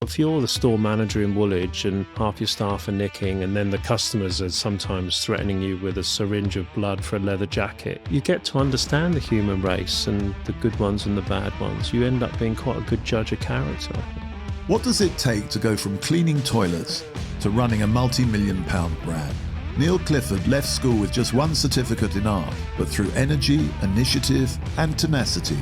If you're the store manager in Woolwich and half your staff are nicking and then the customers are sometimes threatening you with a syringe of blood for a leather jacket, you get to understand the human race and the good ones and the bad ones. You end up being quite a good judge of character. What does it take to go from cleaning toilets to running a multi-million pound brand? Neil Clifford left school with just one certificate in art, but through energy, initiative and tenacity,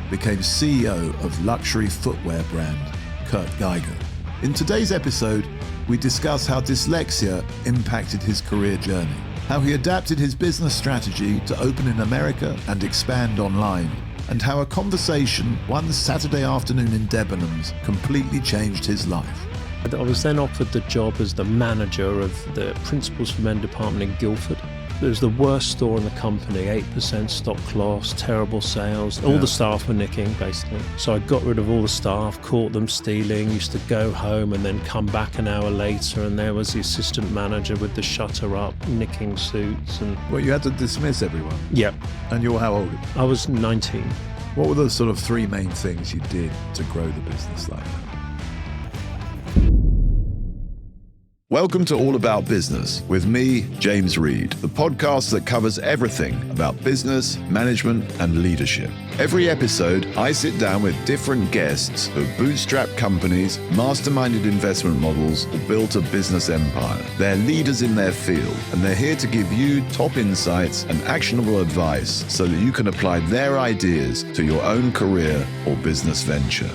became CEO of luxury footwear brand Kurt Geiger. In today's episode, we discuss how dyslexia impacted his career journey, how he adapted his business strategy to open in America and expand online, and how a conversation one Saturday afternoon in Debenhams completely changed his life. I was then offered the job as the manager of the Principals for Men department in Guildford. It was the worst store in the company, 8% stock loss, terrible sales. All the staff were nicking, basically. So I got rid of all the staff, caught them stealing, used to go home and then come back an hour later, and there was the assistant manager with the shutter up, nicking suits. And Well, you had to dismiss everyone. yeah, And you were how old? I was 19. What were the sort of three main things you did to grow the business like that? Welcome to All About Business with me, James Reed, the podcast that covers everything about business, management, and leadership. Every episode, I sit down with different guests who've bootstrapped companies, masterminded investment models, or built a business empire. They're leaders in their field, and they're here to give you top insights and actionable advice so that you can apply their ideas to your own career or business venture.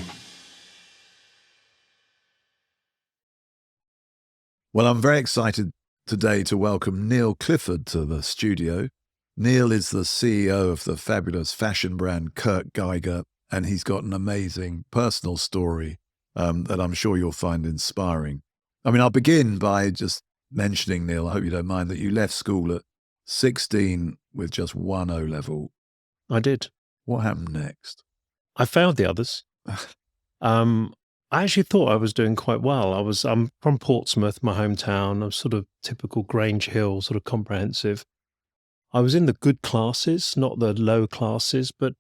Well, I'm very excited today to welcome Neil Clifford to the studio. Neil is the CEO of the fabulous fashion brand Kurt Geiger, and he's got an amazing personal story that I'm sure you'll find inspiring. I mean, I'll begin by just mentioning, Neil, I hope you don't mind, that you left school at 16 with just one O-level. I did. What happened next? I failed the others. I actually thought I was doing quite well. I'm from Portsmouth, my hometown. I'm sort of typical Grange Hill, sort of comprehensive. I was in the good classes, not the low classes, but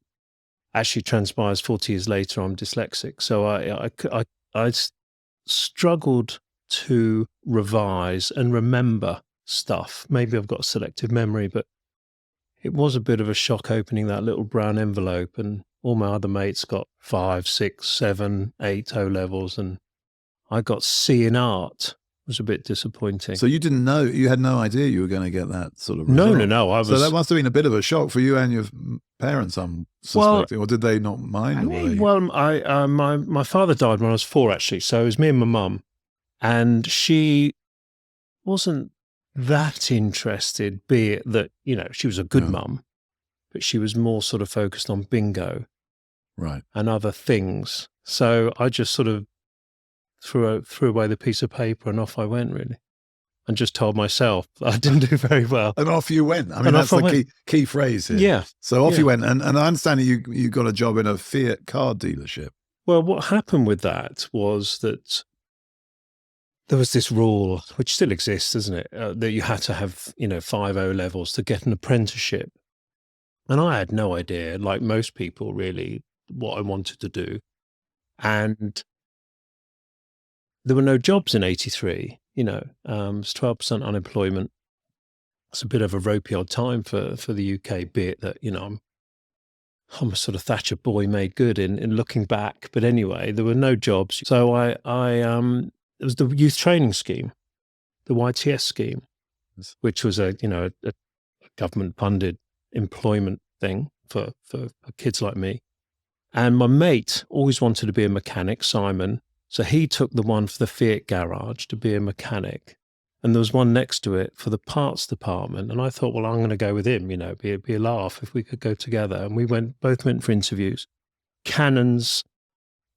actually transpires 40 years later, I'm dyslexic. So I struggled to revise and remember stuff. Maybe I've got a selective memory, but it was a bit of a shock opening that little brown envelope, and all my other mates got 5, 6, 7, 8 O-levels, and I got C in art. It was a bit disappointing. So you didn't know, you had no idea you were going to get that sort of No. result? So that must have been a bit of a shock for you and your parents, I'm suspecting. Or did they not mind? My father died when I was 4, actually. So it was me and my mum, and she wasn't that interested, be it that, she was a good mum, but she was more sort of focused on bingo. Right. And other things. So I just sort of threw away the piece of paper and off I went, really. And just told myself I didn't do very well. And off you went. I mean, that's the key phrase here. Yeah. So off you went. And I understand you got a job in a Fiat car dealership. Well, what happened with that was that there was this rule, which still exists, isn't it, that you had to have, 5 O-levels to get an apprenticeship. And I had no idea, like most people, really, what I wanted to do. And there were no jobs in 83, it was 12% unemployment. It's a bit of a ropey odd time for the UK, be it that, I'm a sort of Thatcher boy made good in looking back. But anyway, there were no jobs. So it was the youth training scheme, the YTS scheme, which was a government funded employment thing for kids like me. And my mate always wanted to be a mechanic, Simon. So he took the one for the Fiat garage to be a mechanic. And there was one next to it for the parts department. And I thought, well, I'm going to go with him, be a laugh if we could go together. And we both went for interviews. Cannon's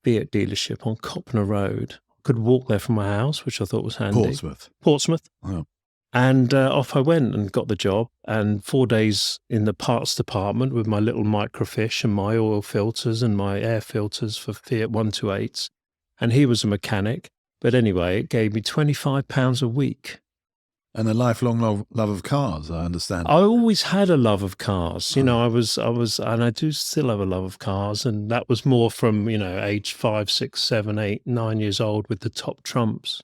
Fiat dealership on Copner Road. I could walk there from my house, which I thought was handy. Portsmouth. Oh. And off I went and got the job, and 4 days in the parts department with my little microfiche and my oil filters and my air filters for Fiat 128s. And he was a mechanic. But anyway, it gave me £25 a week. And a lifelong love of cars, I understand. I always had a love of cars. You know, I was, and I do still have a love of cars. And that was more from, you know, age 5, 6, 7, 8, 9 years old with the top trumps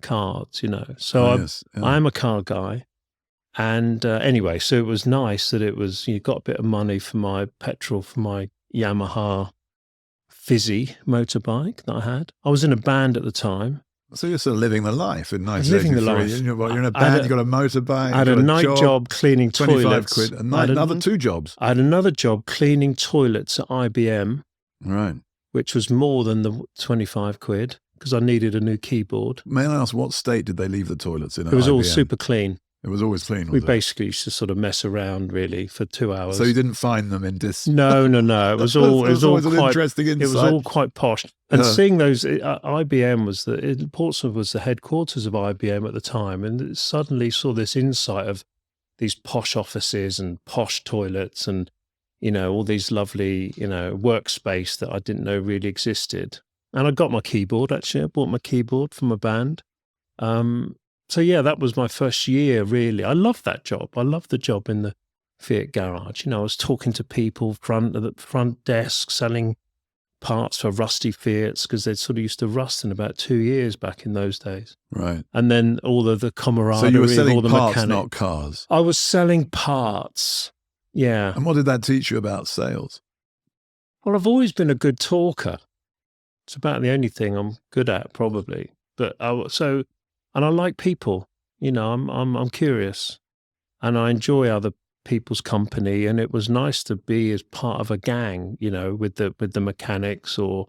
cards, you know. So I am a car guy. And anyway, so it was nice that you got a bit of money for my petrol for my Yamaha Fizzy motorbike that I had. I was in a band at the time. So you're sort of living the life in 1983. Living the life. You're in a band, you've got a motorbike. I had a night job cleaning 25 toilets. quid. Another 2 jobs. I had another job cleaning toilets at IBM. Right. Which was more than the 25 quid because I needed a new keyboard. May I ask, what state did they leave the toilets in at It was IBM? all super clean. It was always clean, We basically used to sort of mess around really for 2 hours. So you didn't find them in No. It was all it was all an quite interesting insight. It was all quite posh. And seeing those, IBM was Portsmouth was the headquarters of IBM at the time, and suddenly saw this insight of these posh offices and posh toilets, and you know all these lovely workspace that I didn't know really existed. And I got my keyboard actually. I bought my keyboard from a band. So yeah, that was my first year, really. I loved that job. I loved the job in the Fiat garage. You know, I was talking to people at the front desk, selling parts for rusty Fiats because they sort of used to rust in about 2 years back in those days. Right. And then all of the camaraderie So you were of selling all the parts, mechanics. not cars. I was selling parts. Yeah. And what did that teach you about sales? Well, I've always been a good talker. It's about the only thing I'm good at, probably. But and I like people. You know, I'm curious, and I enjoy other people's company. And it was nice to be as part of a gang. You know, with the mechanics or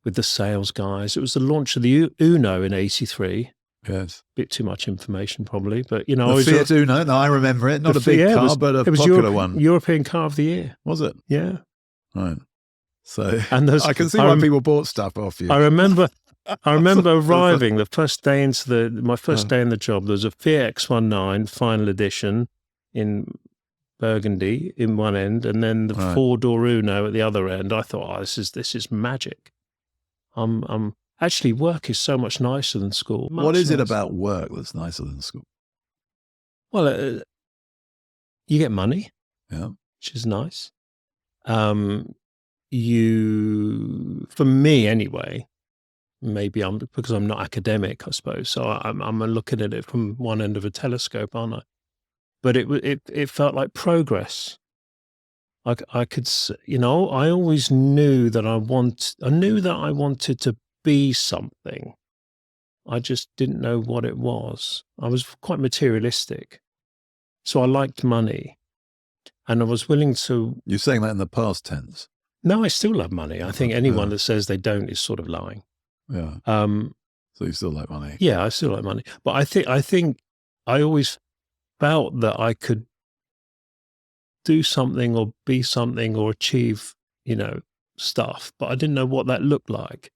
with the sales guys. It was the launch of the Uno in '83. Yes. Bit too much information, probably, but you know, the Fiat Uno. No, I remember it. Not a big car, but a popular one. European Car of the Year. Was it? Yeah. Right. So I can see why people bought stuff off you. I remember arriving the first day into my first day in the job. There was a Fiat X19 final edition in burgundy in one end, and then the 4-door Uno at the other end. I thought, this is magic. Actually, work is so much nicer than school. What is it about work that's nicer than school? Well, you get money, which is nice. For me anyway, maybe because I'm not academic, I suppose. So I'm looking at it from one end of a telescope, aren't I? But it felt like progress. I could, I always knew that I wanted to be something. I just didn't know what it was. I was quite materialistic. So I liked money. And I was willing to... You're saying that in the past tense? No, I still love money. I think anyone that says they don't is sort of lying. Yeah. So you still like money? Yeah, I still like money. But I think I always felt that I could do something or be something or achieve, stuff, but I didn't know what that looked like.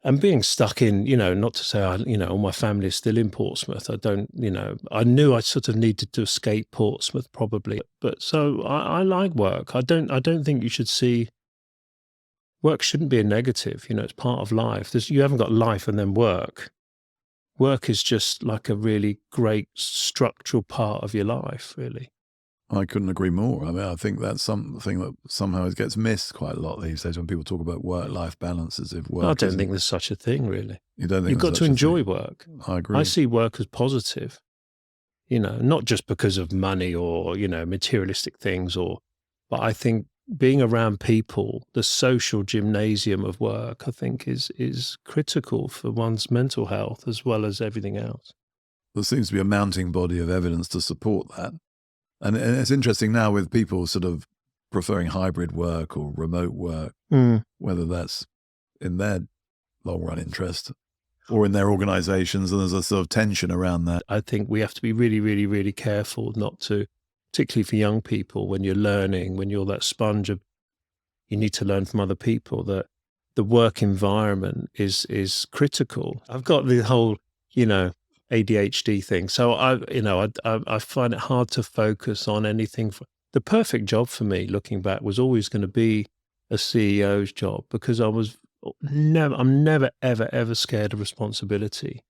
And being stuck in, not to say, all my family is still in Portsmouth. I knew I sort of needed to escape Portsmouth probably. But so I like work. I don't think you should see, work shouldn't be a negative. It's part of life. You haven't got life and then work. Work is just like a really great structural part of your life, really. I couldn't agree more. I mean, I think that's something that somehow gets missed quite a lot these days when people talk about work-life balances. If work, I don't think there's such a thing, really. You don't think you've got to enjoy work? I agree. I see work as positive. Not just because of money or materialistic things, but I think being around people, the social gymnasium of work, I think is critical for one's mental health as well as everything else. There seems to be a mounting body of evidence to support that. And it's interesting now with people sort of preferring hybrid work or remote work, whether that's in their long-run interest or in their organizations, and there's a sort of tension around that. I think we have to be really, really, really careful not to, particularly for young people, when you're learning, when you're that sponge of, you need to learn from other people, that the work environment is critical. I've got the whole, ADHD thing. So I find it hard to focus on anything. The perfect job for me, looking back, was always going to be a CEO's job because I'm never, ever, ever scared of responsibility.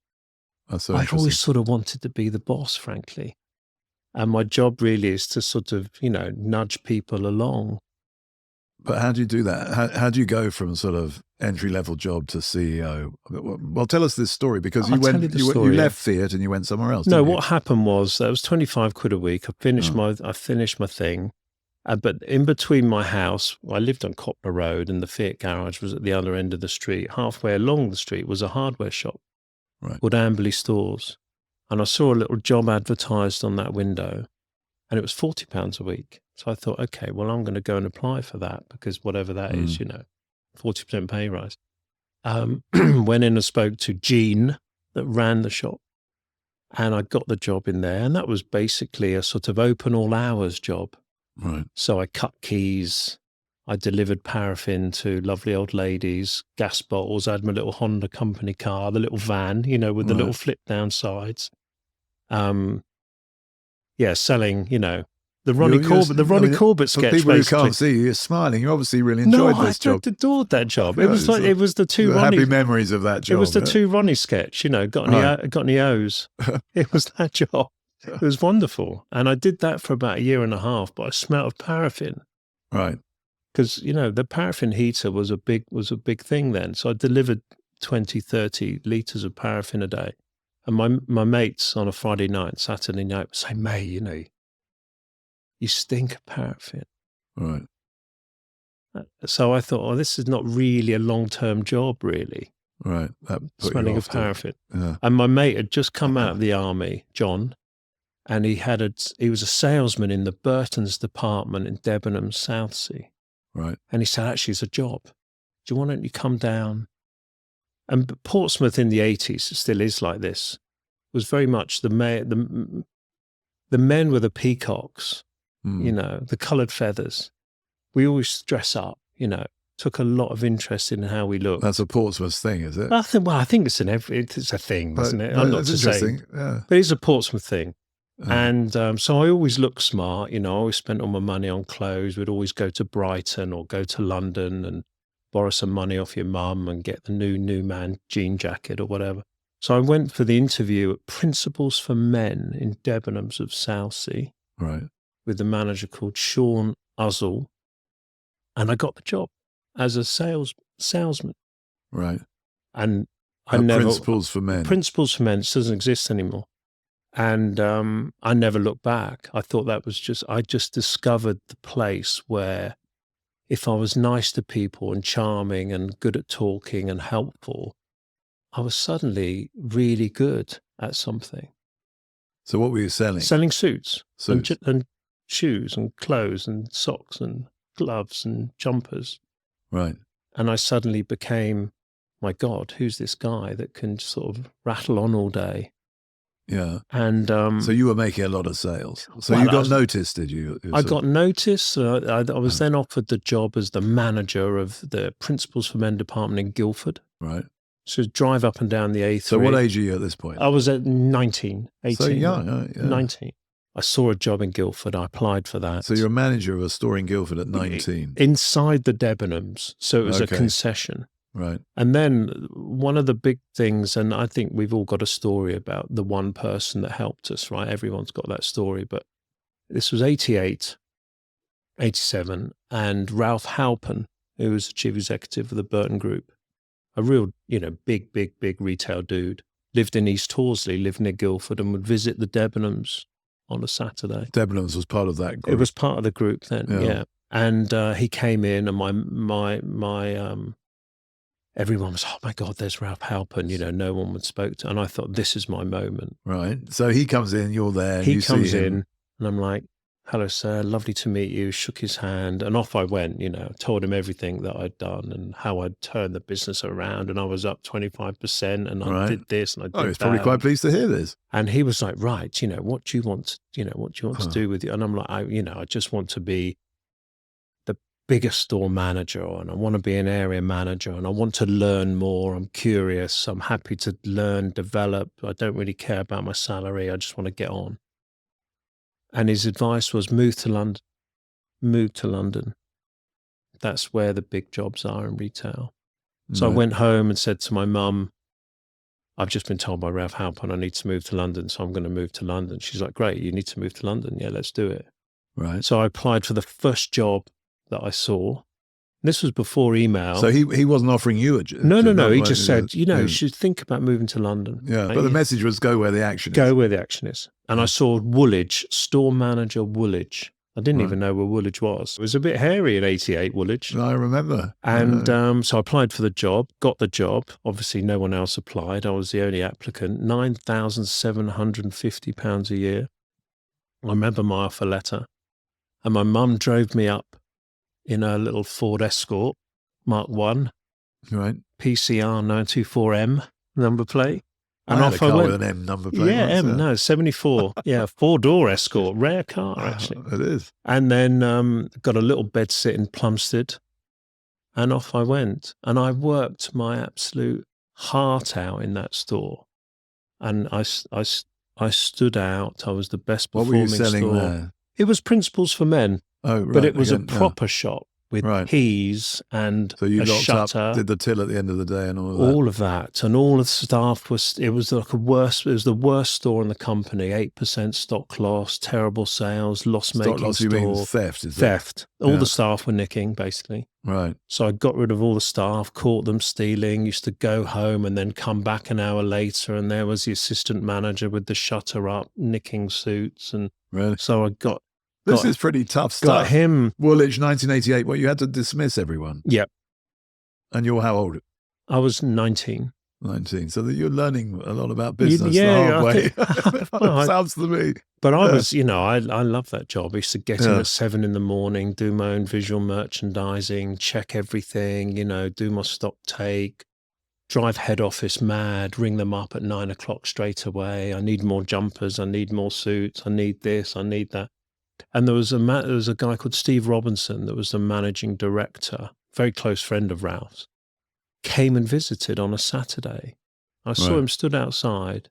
That's so I'd interesting. always sort of wanted to be the boss, frankly. And my job really is to sort of, nudge people along. But how do you do that? How do you go from sort of entry-level job to CEO? Well, tell us this story, because I'll tell you the story, you left Fiat and you went somewhere else. No, didn't you? what happened was that was 25 quid a week. I finished my thing. But in between my house, I lived on Copper Road, and the Fiat garage was at the other end of the street. Halfway along the street was a hardware shop called Amberley Stores. And I saw a little job advertised on that window, and it was £40 a week. So I thought, okay, well, I'm going to go and apply for that, because whatever that is, 40% pay rise. Went in and spoke to Jean that ran the shop, and I got the job in there. And that was basically a sort of open all hours job. Right. So I cut keys, I delivered paraffin to lovely old ladies, gas bottles. I had my little Honda company car, the little van, with the little flip down sides. Selling, the Ronnie Corbett sketch. For people basically. who can't see you, you're smiling. You obviously really enjoyed this job. I adored that job. It was like, it was the two Ronnie. Happy memories of that job. It was the two Ronnie sketch, got any O's. It was that job. It was wonderful. And I did that for about a year and a half, but I smelled of paraffin. Right. Because, the paraffin heater was a big thing then. So I delivered 20, 30 litres of paraffin a day. And my mates on a Friday night, Saturday night would say, mate, you stink of paraffin. Right. So I thought, this is not really a long-term job, really. Right. That smelling of paraffin. Yeah. And my mate had just come out of the army, John, and he was a salesman in the Burton's department in Debenham, Southsea. Right. And he said, actually, it's a job. Do you want to come down? And Portsmouth in the 80s, it still is like this, was very much the men were the peacocks, the coloured feathers. We always dress up, took a lot of interest in how we look. That's a Portsmouth thing, is it? I think it's it's a thing, isn't it? I'm not to say, but it's a Portsmouth thing. And so I always look smart, I always spent all my money on clothes. We'd always go to Brighton or go to London and borrow some money off your mum and get the new man jean jacket or whatever. So I went for the interview at Principles for Men in Debenhams of Southsea. Right. With the manager called Sean Uzzell. And I got the job as a salesman. Right. And Principles for Men. Principles for Men doesn't exist anymore. And I never looked back. I thought I just discovered the place where if I was nice to people and charming and good at talking and helpful, I was suddenly really good at something. So what were you selling? Selling suits. And shoes and clothes and socks and gloves and jumpers. Right. And I suddenly became, my God, who's this guy that can sort of rattle on all day? Yeah. And so you were making a lot of sales. So you got noticed, did you? I got noticed. I was then offered the job as the manager of the Principles for Men department in Guildford. Right. So drive up and down the A3. So what age are you at this point? I was at 19, 18. So young, yeah. 19. I saw a job in Guildford. I applied for that. So you're a manager of a store in Guildford at 19. Inside the Debenhams. So it was a concession. Right. And then one of the big things, and I think we've all got a story about the one person that helped us, right? Everyone's got that story. But this was 88, 87, and Ralph Halpin, who was the chief executive of the Burton Group, a real, big retail dude, lived in East Horsley, lived near Guildford, and would visit the Debenhams on a Saturday. Debenhams was part of that group. It was part of the group then, yeah. And he came in, and my everyone was, oh my God, there's Ralph Halpin. No one would spoke to, and I thought, this is my moment. Right. So he comes in, you're there. He comes in, and I'm like, hello, sir, lovely to meet you. Shook his hand, and off I went. Told him everything that I'd done and how I'd turned the business around, and I was up 25%, and I did this and I did that. Oh, he's probably quite pleased to hear this. And he was like, right, what do you want? What do you want to do with you? And I'm like, I just want to be the biggest store manager, and I want to be an area manager, and I want to learn more. I'm curious. I'm happy to learn, develop. I don't really care about my salary. I just want to get on. And his advice was move to London. That's where the big jobs are in retail. So I went home and said to my mum, I've just been told by Ralph Halpern I need to move to London, so I'm going to move to London. She's like, great, you need to move to London. Yeah, let's do it. Right. So I applied for the first job that I saw. This was before email. So he wasn't offering you a job? No. He just said, you should think about moving to London. Yeah, but the message was go where the action is. Go where the action is. And I saw Woolwich, store manager Woolwich. I didn't even know where Woolwich was. It was a bit hairy in 88, Woolwich. I remember. And so I applied for the job, got the job. Obviously, no one else applied. I was the only applicant. £9,750 a year. I remember my offer letter. And my mum drove me up in a little Ford Escort, Mark 1. Right. PCR 924M number plate. And I had off a car I went. with an M number plate. Yeah, once, M, no, 74. Yeah, 4-door Escort, rare car actually. It is. And then got a little bed sit in Plumstead, and off I went. And I worked my absolute heart out in that store. And I stood out. I was the best performing What were you selling store. there? It was Principles for Men, Oh, right. but it was a Again, proper shop with keys and So you a locked shutter. up, did the till at the end of the day and all of that? All of that. And all of the staff it was like it was the worst store in the company. 8% stock loss, terrible sales, loss-making Stock loss, store. you mean theft, is it? Theft. All the staff were nicking, basically. Right. So I got rid of all the staff, caught them stealing, used to go home and then come back an hour later, and there was the assistant manager with the shutter up, nicking suits. And Really? so I got This is pretty tough stuff. got him. Woolwich, 1988, well, you had to dismiss everyone. Yep. And you're how old? I was 19. 19. So that you're learning a lot about business Yeah, the hard way. Well, Sounds to me. But I was, I love that job. I used to get in at 7 a.m, do my own visual merchandising, check everything, do my stock take, drive head office mad, ring them up at 9 o'clock straight away. I need more jumpers. I need more suits. I need this. I need that. And there was a guy called Steve Robinson that was the managing director, very close friend of Ralph's, came and visited on a Saturday. I saw him stood outside.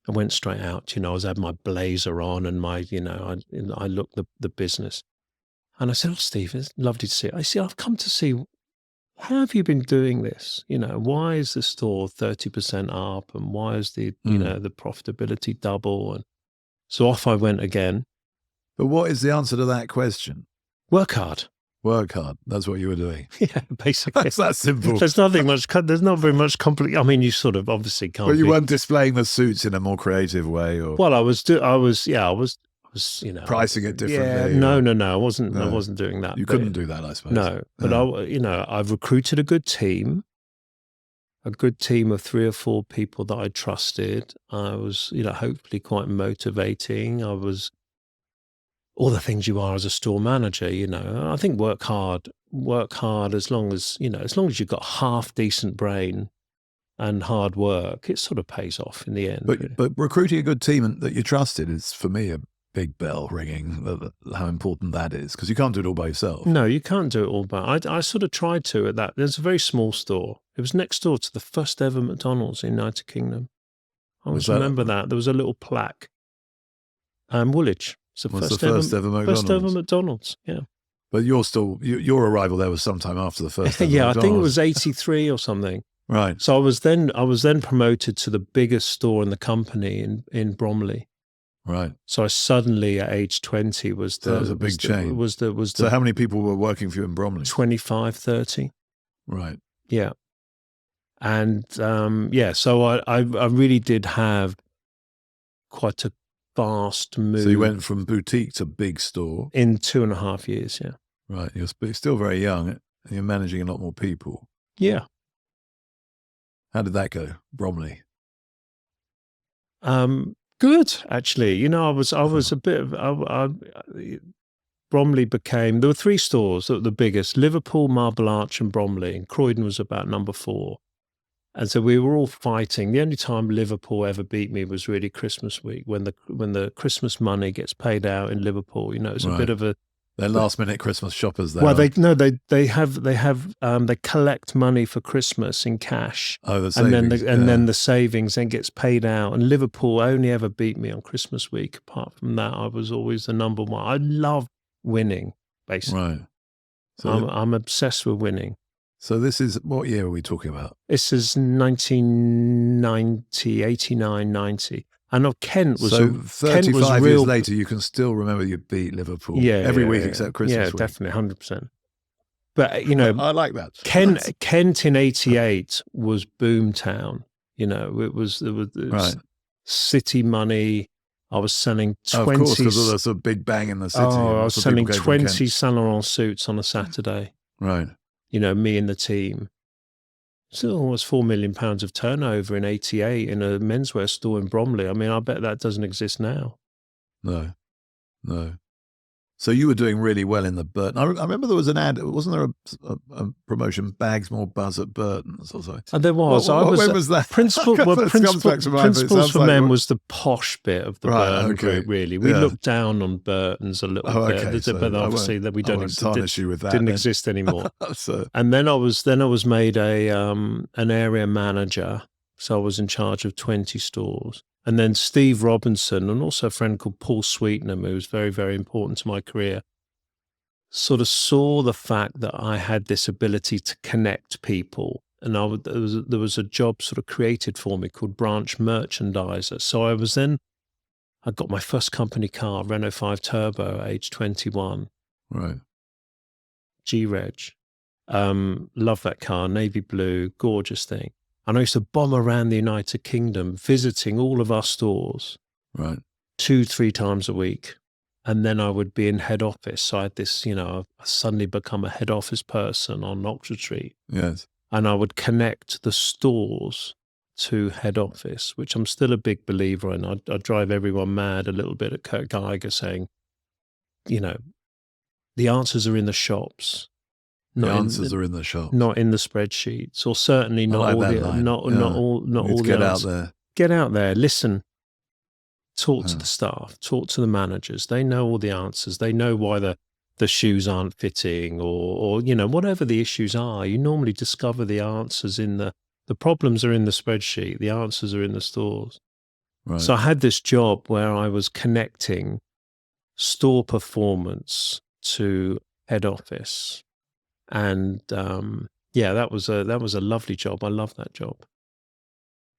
I went straight out, I had my blazer on and my, I looked the business. And I said, oh, Steve, it's lovely to see you. I said, I've come to see, how have you been doing this? Why is the store 30% up? And why is the, the profitability double? And so off I went again. But what is the answer to that question? Work hard. Work hard. That's what you were doing. Yeah, basically. That's that simple. There's not very much complicated. I mean, you sort of obviously can't. But you weren't displaying the suits in a more creative way, or well, I was pricing it differently. Yeah, no. I wasn't doing that. You couldn't do that, I suppose. No, but I've recruited a good team of 3 or 4 people that I trusted. I was, hopefully quite motivating. I was all the things you are as a store manager, I think work hard as long as you've got half decent brain and hard work, it sort of pays off in the end. But recruiting a good team that you trusted is, for me, a big bell ringing, how important that is, because you can't do it all by yourself. No, you can't do it all by, I sort of tried to at that. There's a very small store. It was next door to the first ever McDonald's in the United Kingdom. I always remember that. There was a little plaque. Woolwich. What's the first ever McDonald's? First ever McDonald's, yeah. But your arrival there was sometime after the first ever yeah, McDonald's. I think it was 83 or something. Right. So I was then promoted to the biggest store in the company in Bromley. Right. So I suddenly at age 20 was that was a big change. So how many people were working for you in Bromley? 25, 30. Right. Yeah. And so I really did have quite a fast move. So you went from boutique to big store in 2.5 years. Yeah. Right. You're still very young, and you're managing a lot more people. Yeah. How did that go, Bromley? Good, actually. I was a bit of Bromley became. There were 3 stores that were the biggest: Liverpool, Marble Arch, and Bromley. And Croydon was about number 4. And so we were all fighting. The only time Liverpool ever beat me was really Christmas week, when the Christmas money gets paid out in Liverpool. It's a bit of a they're last minute Christmas shoppers. There. Well, they collect money for Christmas in cash. Oh, the savings. Then the savings then gets paid out. And Liverpool only ever beat me on Christmas week. Apart from that, I was always the number one. I love winning, basically. Right. So I'm obsessed with winning. So this is, what year are we talking about? This is 1990, 89, 90. I know Kent was... So 35 years later, you can still remember you beat Liverpool every week except Christmas week. Yeah, definitely, 100%. But, you know... I like that. Kent in 88 was boomtown. You know, it was right. City money. I was selling 20... of course, because of the sort of big bang in the city. I was selling 20 Saint Laurent suits on a Saturday. Right. You know, me and the team. So almost £4 million of turnover in 88 in a menswear store in Bromley. I mean, I bet that doesn't exist now. No. So you were doing really well in the Burton. I remember there was an ad. Wasn't there a promotion? Bags more buzz at Burton's or something. And there was. When was that? Principles for Men was the posh bit of the Burton group. Really, we looked down on Burton's a little bit, but obviously that we don't didn't exist anymore. And then I was made an area manager, so I was in charge of 20 stores. And then Steve Robinson and also a friend called Paul Sweetnam, who was very, very important to my career, sort of saw the fact that I had this ability to connect people. And there was a job sort of created for me called branch merchandiser. So I got my first company car, Renault 5 Turbo, at age 21. Right. G-Reg. Love that car, navy blue, gorgeous thing. And I used to bomb around the United Kingdom, visiting all of our stores, right, 2-3 times a week. And then I would be in head office. So I had this, you know, I suddenly become a head office person on Oxford Street. Yes. And I would connect the stores to head office, which I'm still a big believer in. I drive everyone mad a little bit at Kurt Geiger saying, you know, the answers are in the shops. The answers are in the shop, not in the spreadsheets, or certainly not all the get out there. Get out there, listen, talk to the staff, talk to the managers. They know all the answers. They know why the shoes aren't fitting, or you know, whatever the issues are. You normally discover the answers in the problems are in the spreadsheet. The answers are in the stores. Right. So I had this job where I was connecting store performance to head office. And that was a lovely job. I love that job.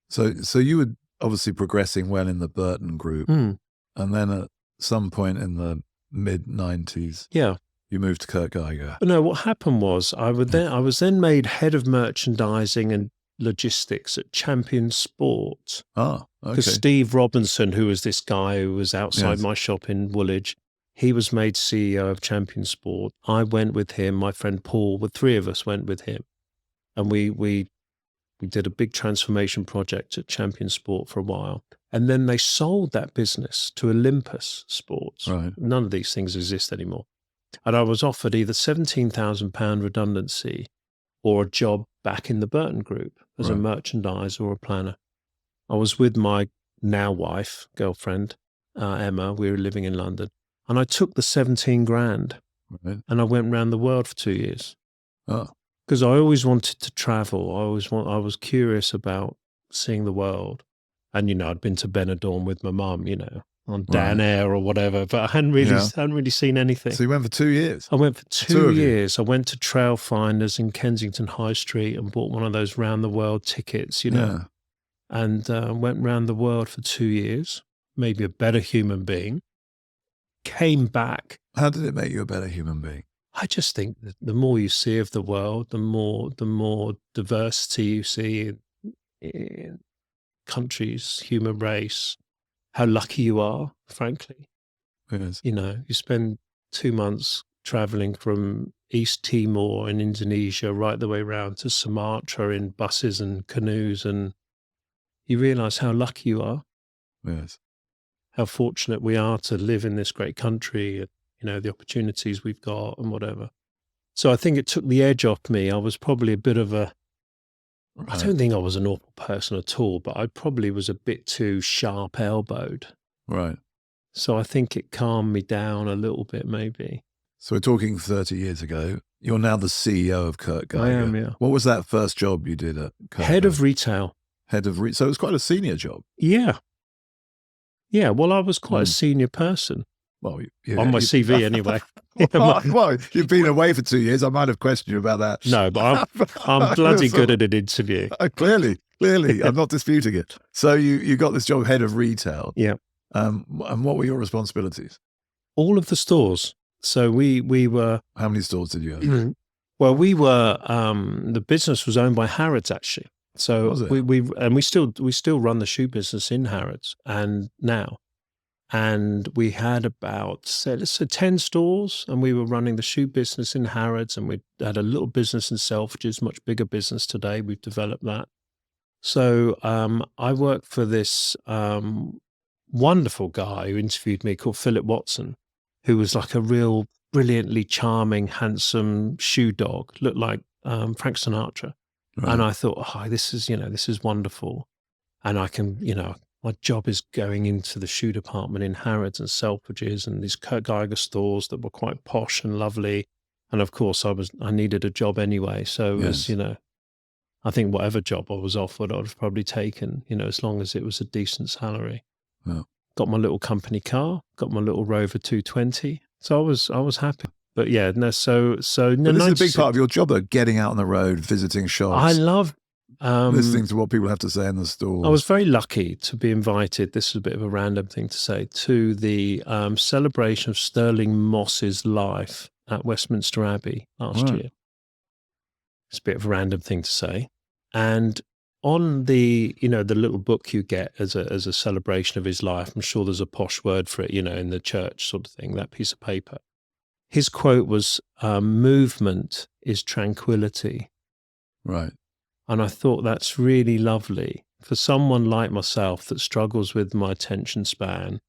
So you were obviously progressing well in the Burton group, and then at some point in the mid-90s, you moved to Kurt Geiger. No, what happened was I was then made head of merchandising and logistics at Champion Sport. Ah, okay. Because Steve Robinson, who was this guy who was outside my shop in Woolwich, he was made CEO of Champion Sport. I went with him, my friend Paul, the three of us went with him. And we did a big transformation project at Champion Sport for a while. And then they sold that business to Olympus Sports. Right. None of these things exist anymore. And I was offered either £17,000 redundancy or a job back in the Burton Group as a merchandiser or a planner. I was with my now wife, girlfriend, Emma. We were living in London. And I took the 17 grand and I went around the world for 2 years. Oh. Because I always wanted to travel. I was curious about seeing the world. And, you know, I'd been to Benidorm with my mum, you know, on Dan Air or whatever, but I hadn't really seen anything. So you went for 2 years? I went for two years. I went to Trailfinders in Kensington High Street and bought one of those round the world tickets, you know, and went round the world for 2 years, made me a better human being. Came back. How did it make you a better human being? I just think that the more you see of the world, the more diversity you see in countries, human race, how lucky you are, frankly. Yes. You know, you spend 2 months traveling from East Timor in Indonesia right the way around to Sumatra in buses and canoes, and you realize how lucky you are. Yes. How fortunate we are to live in this great country, you know, the opportunities we've got and whatever. So I think it took the edge off me. I was probably a bit of I don't think I was an awful person at all, but I probably was a bit too sharp-elbowed. Right. So I think it calmed me down a little bit, maybe. So we're talking 30 years ago. You're now the CEO of Kurt Geiger. I am, yeah. What was that first job you did at Kurt Head Geiger? of retail. Head of retail. So it was quite a senior job. Yeah. Yeah, well, I was quite a senior person. Well, on my CV anyway. Well, you've been away for 2 years. I might have questioned you about that. No, but I'm bloody good at an interview. Clearly, I'm not disputing it. So you got this job, head of retail. Yeah. And what were your responsibilities? All of the stores. So we were. How many stores did you have? Well, we were. The business was owned by Harrods, actually. So we still run the shoe business in Harrods and now. And we had about, let's say 10 stores, and we were running the shoe business in Harrods, and we had a little business in Selfridges, much bigger business today. We've developed that. So I worked for this wonderful guy who interviewed me called Philip Watson, who was like a real brilliantly charming, handsome shoe dog, looked like Frank Sinatra. Right. And I thought, this is wonderful. And I can, my job is going into the shoe department in Harrods and Selfridges and these Kurt Geiger stores that were quite posh and lovely. And of course, I needed a job anyway. So it was, I think whatever job I was offered, I'd have probably taken, as long as it was a decent salary. Yeah. Got my little company car, got my little Rover 220. So I was happy. But yeah, no, so this is a big part of your job, though, getting out on the road, visiting shops. I love listening to what people have to say in the stores. I was very lucky to be invited, this is a bit of a random thing to say, to the celebration of Sterling Moss's life at Westminster Abbey last year. It's a bit of a random thing to say. And on the, the little book you get as a celebration of his life, I'm sure there's a posh word for it, in the church sort of thing, that piece of paper. His quote was, movement is tranquility. Right. And I thought that's really lovely for someone like myself that struggles with my attention span,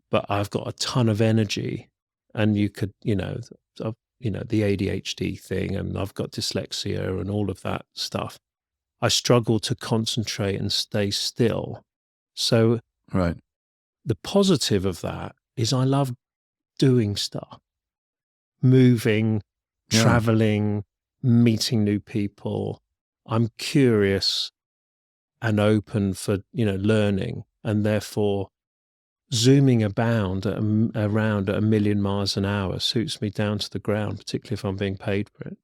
but I've got a ton of energy, and you could, the ADHD thing, and I've got dyslexia and all of that stuff. I struggle to concentrate and stay still. So the positive of that is I love doing stuff, moving, traveling, meeting new people. I'm curious and open for, learning, and therefore zooming around at 1 million miles an hour suits me down to the ground, particularly if I'm being paid for it.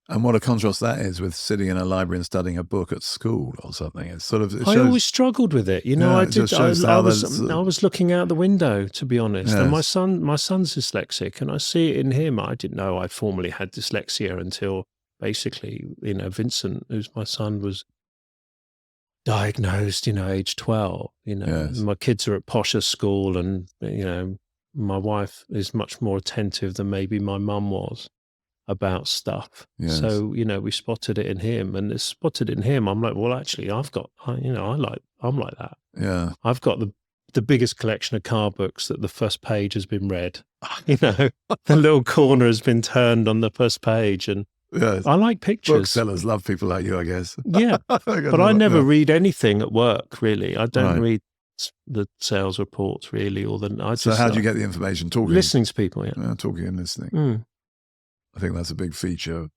And what a contrast that is with sitting in a library and studying a book at school or something. It's sort of. I always struggled with it. I was looking out the window, to be honest. Yes. And my son's dyslexic, and I see it in him. I didn't know I formerly had dyslexia until basically, Vincent, who's my son, was diagnosed, age 12. Yes. My kids are at posher school, and my wife is much more attentive than maybe my mum was about stuff. Yes. So, we spotted it in him, and it's spotted in him. I'm like, well, actually, I'm like that. Yeah. I've got the biggest collection of car books that the first page has been read. The little corner has been turned on the first page, and yes. I like pictures. Booksellers love people like you, I guess. Yeah. But I never read anything at work, really. I don't read the sales reports, really. So how do you get the information? Talking? Listening to people, yeah. Talking and listening. Mm. I think that's a big feature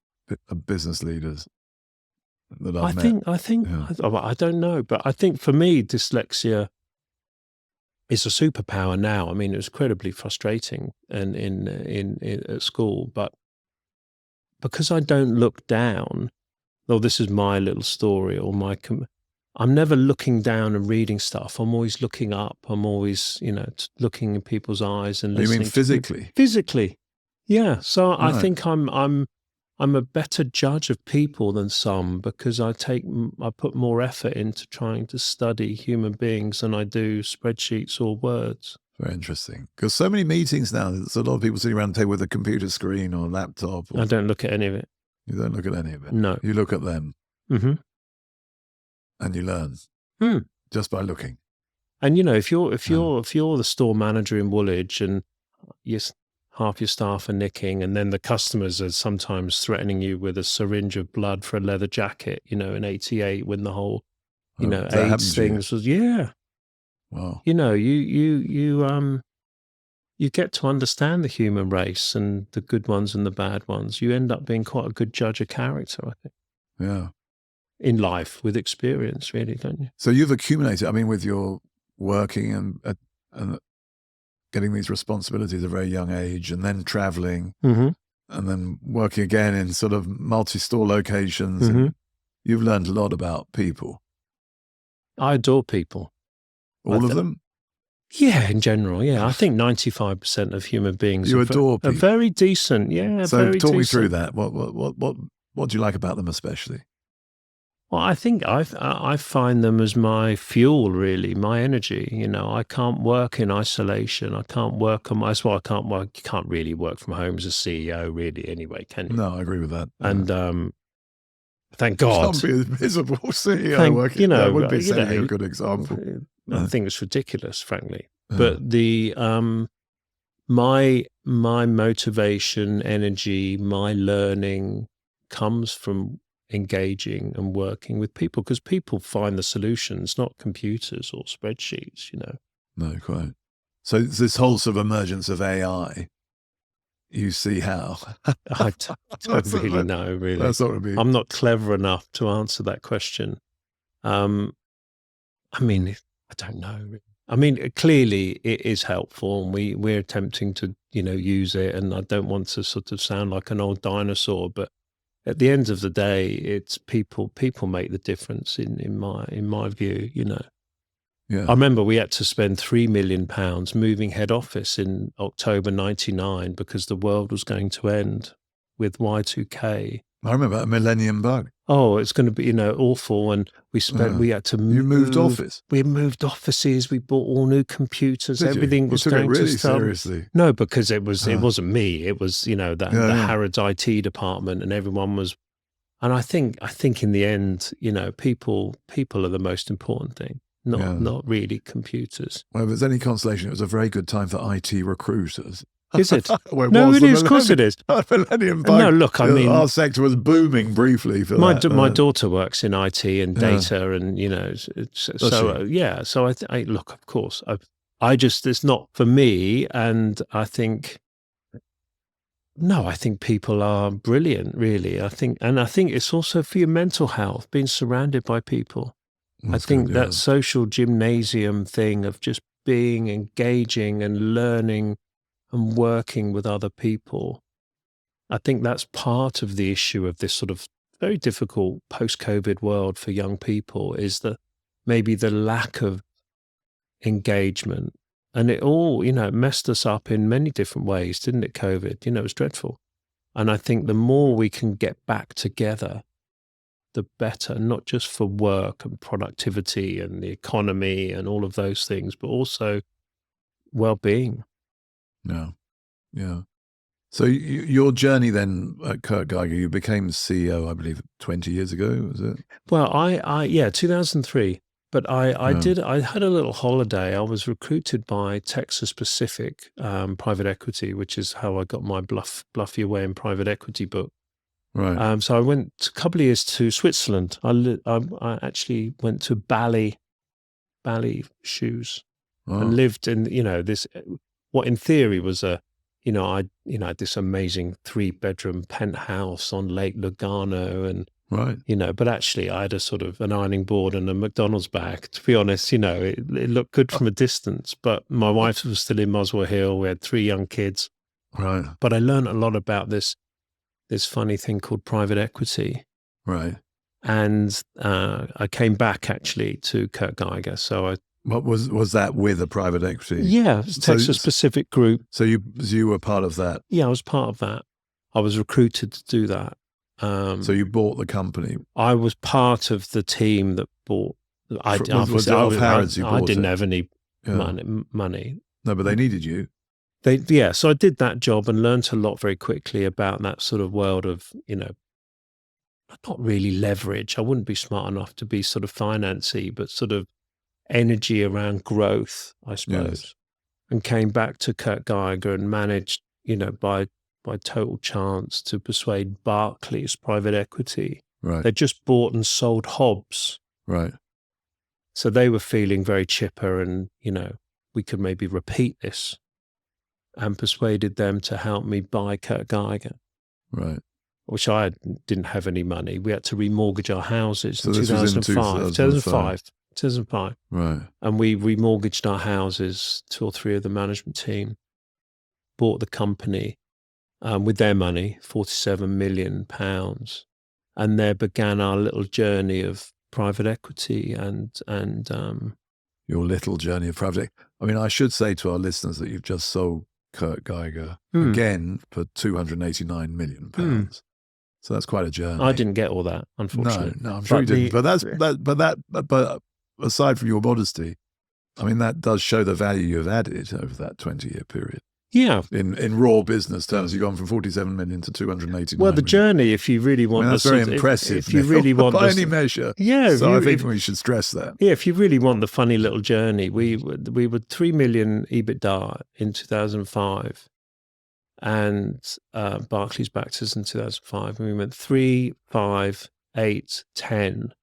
of business leaders that I've met. I don't know, but I think for me, dyslexia is a superpower now. I mean, it was incredibly frustrating at school, but because I don't look down, though this is my little story or I'm never looking down and reading stuff. I'm always looking up. I'm always, looking in people's eyes and listening. You mean physically? Physically. Yeah. So I think I'm a better judge of people than some, because I put more effort into trying to study human beings than I do spreadsheets or words. Very interesting. Because so many meetings now, there's a lot of people sitting around the table with a computer screen or a laptop. I don't look at any of it. You don't look at any of it? No. You look at them. Mm-hmm. And you learn just by looking. And if you're the store manager in Woolwich and half your staff are nicking, and then the customers are sometimes threatening you with a syringe of blood for a leather jacket, in 88 when the whole, AIDS things was, Wow. You get to understand the human race and the good ones and the bad ones. You end up being quite a good judge of character, I think. Yeah. In life, with experience, really, don't you? So you've accumulated, with your working and getting these responsibilities at a very young age, and then traveling, Mm-hmm. and then working again in sort of multi-store locations. Mm-hmm. And you've learned a lot about people. I adore people. All of them? Yeah, in general, yeah. I think 95% of human beings You are, adore are people. very decent. Yeah, So very talk me decent. through that. What do you like about them especially? Well, I think I find them as my fuel, really, my energy. You know, I can't work in isolation. I can't work on. That's why I can't work. You can't really work from home as a CEO, really. Anyway, can you? No, I agree with that. And thank God. Can't be a miserable CEO Thank, working. you know, that would be you setting know, a good example. I think it's ridiculous, frankly. Yeah. But the my motivation, energy, my learning comes from engaging and working with people, because people find the solutions, not computers or spreadsheets, you know. No, quite. So this whole sort of emergence of AI, you see how? I don't really know, really. That's not be. I'm not clever enough to answer that question. I mean, I don't know. I mean, clearly it is helpful, and we're attempting to, you know, use it. And I don't want to sort of sound like an old dinosaur, but at the end of the day, it's people. People make the difference in my view. You know. Yeah. I remember we had to spend £3 million moving head office in October '99 because the world was going to end with Y2K. I remember a millennium bug. Oh, it's going to be, you know, awful. And we had to move. You moved office. We moved offices. We bought all new computers. Did Everything you? was You took going it really to start. seriously. No, because it wasn't me. It was, you know, the Harrods IT department, and everyone was. And I think in the end, you know, people are the most important thing, not really computers. Well, if there's any consolation, it was a very good time for IT recruiters. Is it? Well, No, it is. Of course it is. Millennium bug. No, look, I mean, our sector was booming briefly for my that. my daughter works in IT and data, and you know, yeah. So I look, of course, I just, it's not for me, and I think. No, I think people are brilliant, really. I think it's also for your mental health, being surrounded by people. I think that social gymnasium thing of just being engaging and learning and working with other people, I think that's part of the issue of this sort of very difficult post-COVID world for young people, is that maybe the lack of engagement. And it all, you know, messed us up in many different ways, didn't it, COVID? You know, it was dreadful. And I think the more we can get back together, the better, not just for work and productivity and the economy and all of those things, but also well-being. Yeah, yeah. So your journey then at Kurt Geiger, you became CEO, I believe, 20 years ago, was it? Well, 2003. But I had a little holiday. I was recruited by Texas Pacific Private Equity, which is how I got my Bluff Your Way in Private Equity book. Right. So I went a couple of years to Switzerland. I actually went to Bali shoes and lived in, you know, this, what in theory was I had this amazing 3-bedroom penthouse on Lake Lugano, and right, you know, but actually I had a sort of an ironing board and a McDonald's bag. To be honest, you know, it looked good from a distance, but my wife was still in Muswell Hill. We had 3 young kids. Right. But I learned a lot about this funny thing called private equity. Right. And I came back actually to Kurt Geiger. So what was that with a private equity? Yeah, it was Texas Pacific Group. So you were part of that? Yeah, I was part of that. I was recruited to do that. So you bought the company? I was part of the team that bought. I didn't have any money. No, but they needed you. So I did that job and learned a lot very quickly about that sort of world of, you know, not really leverage. I wouldn't be smart enough to be sort of financy, but sort of energy around growth, I suppose. Yes. And came back to Kurt Geiger and managed, you know, by total chance to persuade Barclays Private Equity. Right. They just bought and sold Hobbs. Right. So they were feeling very chipper, and, you know, we could maybe repeat this, and persuaded them to help me buy Kurt Geiger. Right. Which I didn't have any money. We had to remortgage our houses in this 2005. Was in 2005. 2005. Right. And we remortgaged our houses, 2 or 3 of the management team, bought the company with their money, £47 million. And there began our little journey of private equity and your little journey of private. I mean, I should say to our listeners that you've just sold Kurt Geiger again for £289 million. So that's quite a journey. I didn't get all that, unfortunately. No, I'm sure you didn't. But aside from your modesty, I mean, that does show the value you've added over that 20-year period. Yeah. In raw business terms, you've gone from 47 million to 289 Well, the million. journey, if you really want... that's very impressive. If you really want... by any measure. Yeah. So I think we should stress that. Yeah, if you really want the funny little journey, we were 3 million EBITDA in 2005. And Barclays backed us in 2005. And we went 3, 5, 8, 10.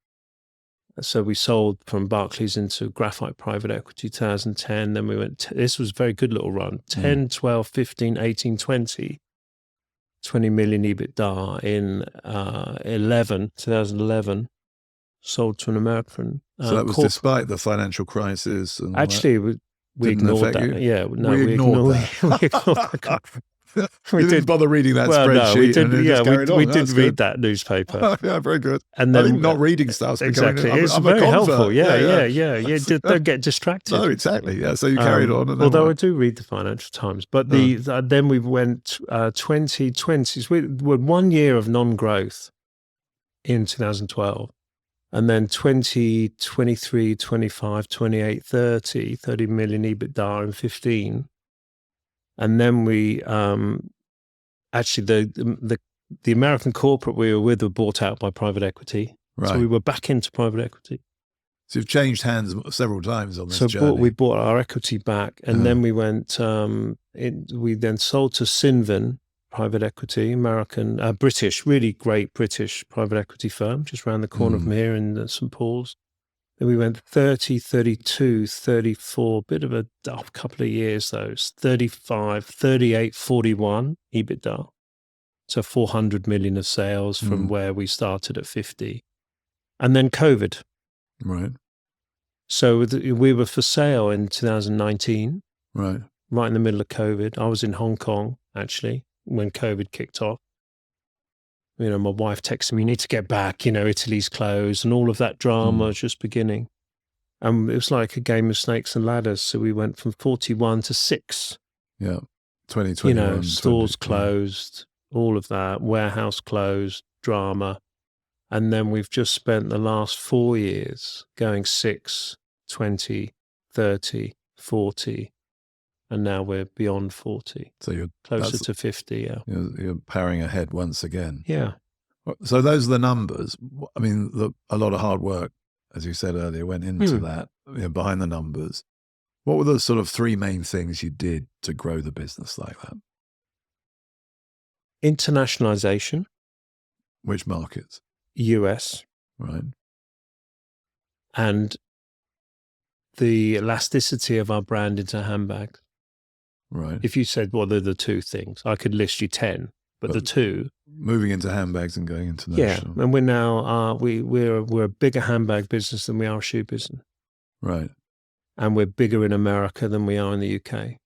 So we sold from Barclays into Graphite Private Equity 2010. Then we went, this was a very good little run, 10, 12, 15, 18, 20. 20 million EBITDA in 2011, sold to an American. So that was despite the financial crisis. And actually, we ignored that. Yeah, no, we ignored that. We ignored that. You didn't bother reading that spreadsheet. No, we did. Yeah, we did read good. that newspaper. Yeah, very good. And then I think not reading stuff's exactly. It's I'm very a helpful. Yeah. Don't get distracted. No, exactly. Yeah. So you carried on. And although I do read the Financial Times, but then we went 2020. So we were 1 year of non-growth in 2012. And then 20, 23, 25, 28, 30 million EBITDA in 15. And then we actually the American corporate we were with were bought out by private equity. Right. So we were back into private equity. So you've changed hands several times on this journey. We bought our equity back, and then we went. We then sold to Cinven private equity, American, British, really great British private equity firm, just around the corner from here in St. Paul's. Then we went 30, 32, 34, bit of a couple of years though. It's 35, 38, 41 EBITDA. So 400 million of sales from where we started at 50. And then COVID. Right. So we were for sale in 2019. Right. Right in the middle of COVID. I was in Hong Kong, actually, when COVID kicked off. You know, my wife texted me, you need to get back, Italy's closed, and all of that drama was just beginning. And it was like a game of snakes and ladders. So we went from 41 to 6. Yeah. 2021. Stores closed, all of that, warehouse closed, drama. And then we've just spent the last 4 years going 6, 20, 30, 40. And now we're beyond 40. So you're closer to 50, yeah. You're powering ahead once again. Yeah. So those are the numbers. I mean, a lot of hard work, as you said earlier, went into that, behind the numbers. What were the sort of 3 main things you did to grow the business like that? Internationalization. Which markets? US. Right. And the elasticity of our brand into handbags. Right. If you said, what are the 2 things? I could list you 10, but the 2. Moving into handbags and going international. Yeah, and we're now, we're a bigger handbag business than we are a shoe business. Right. And we're bigger in America than we are in the UK.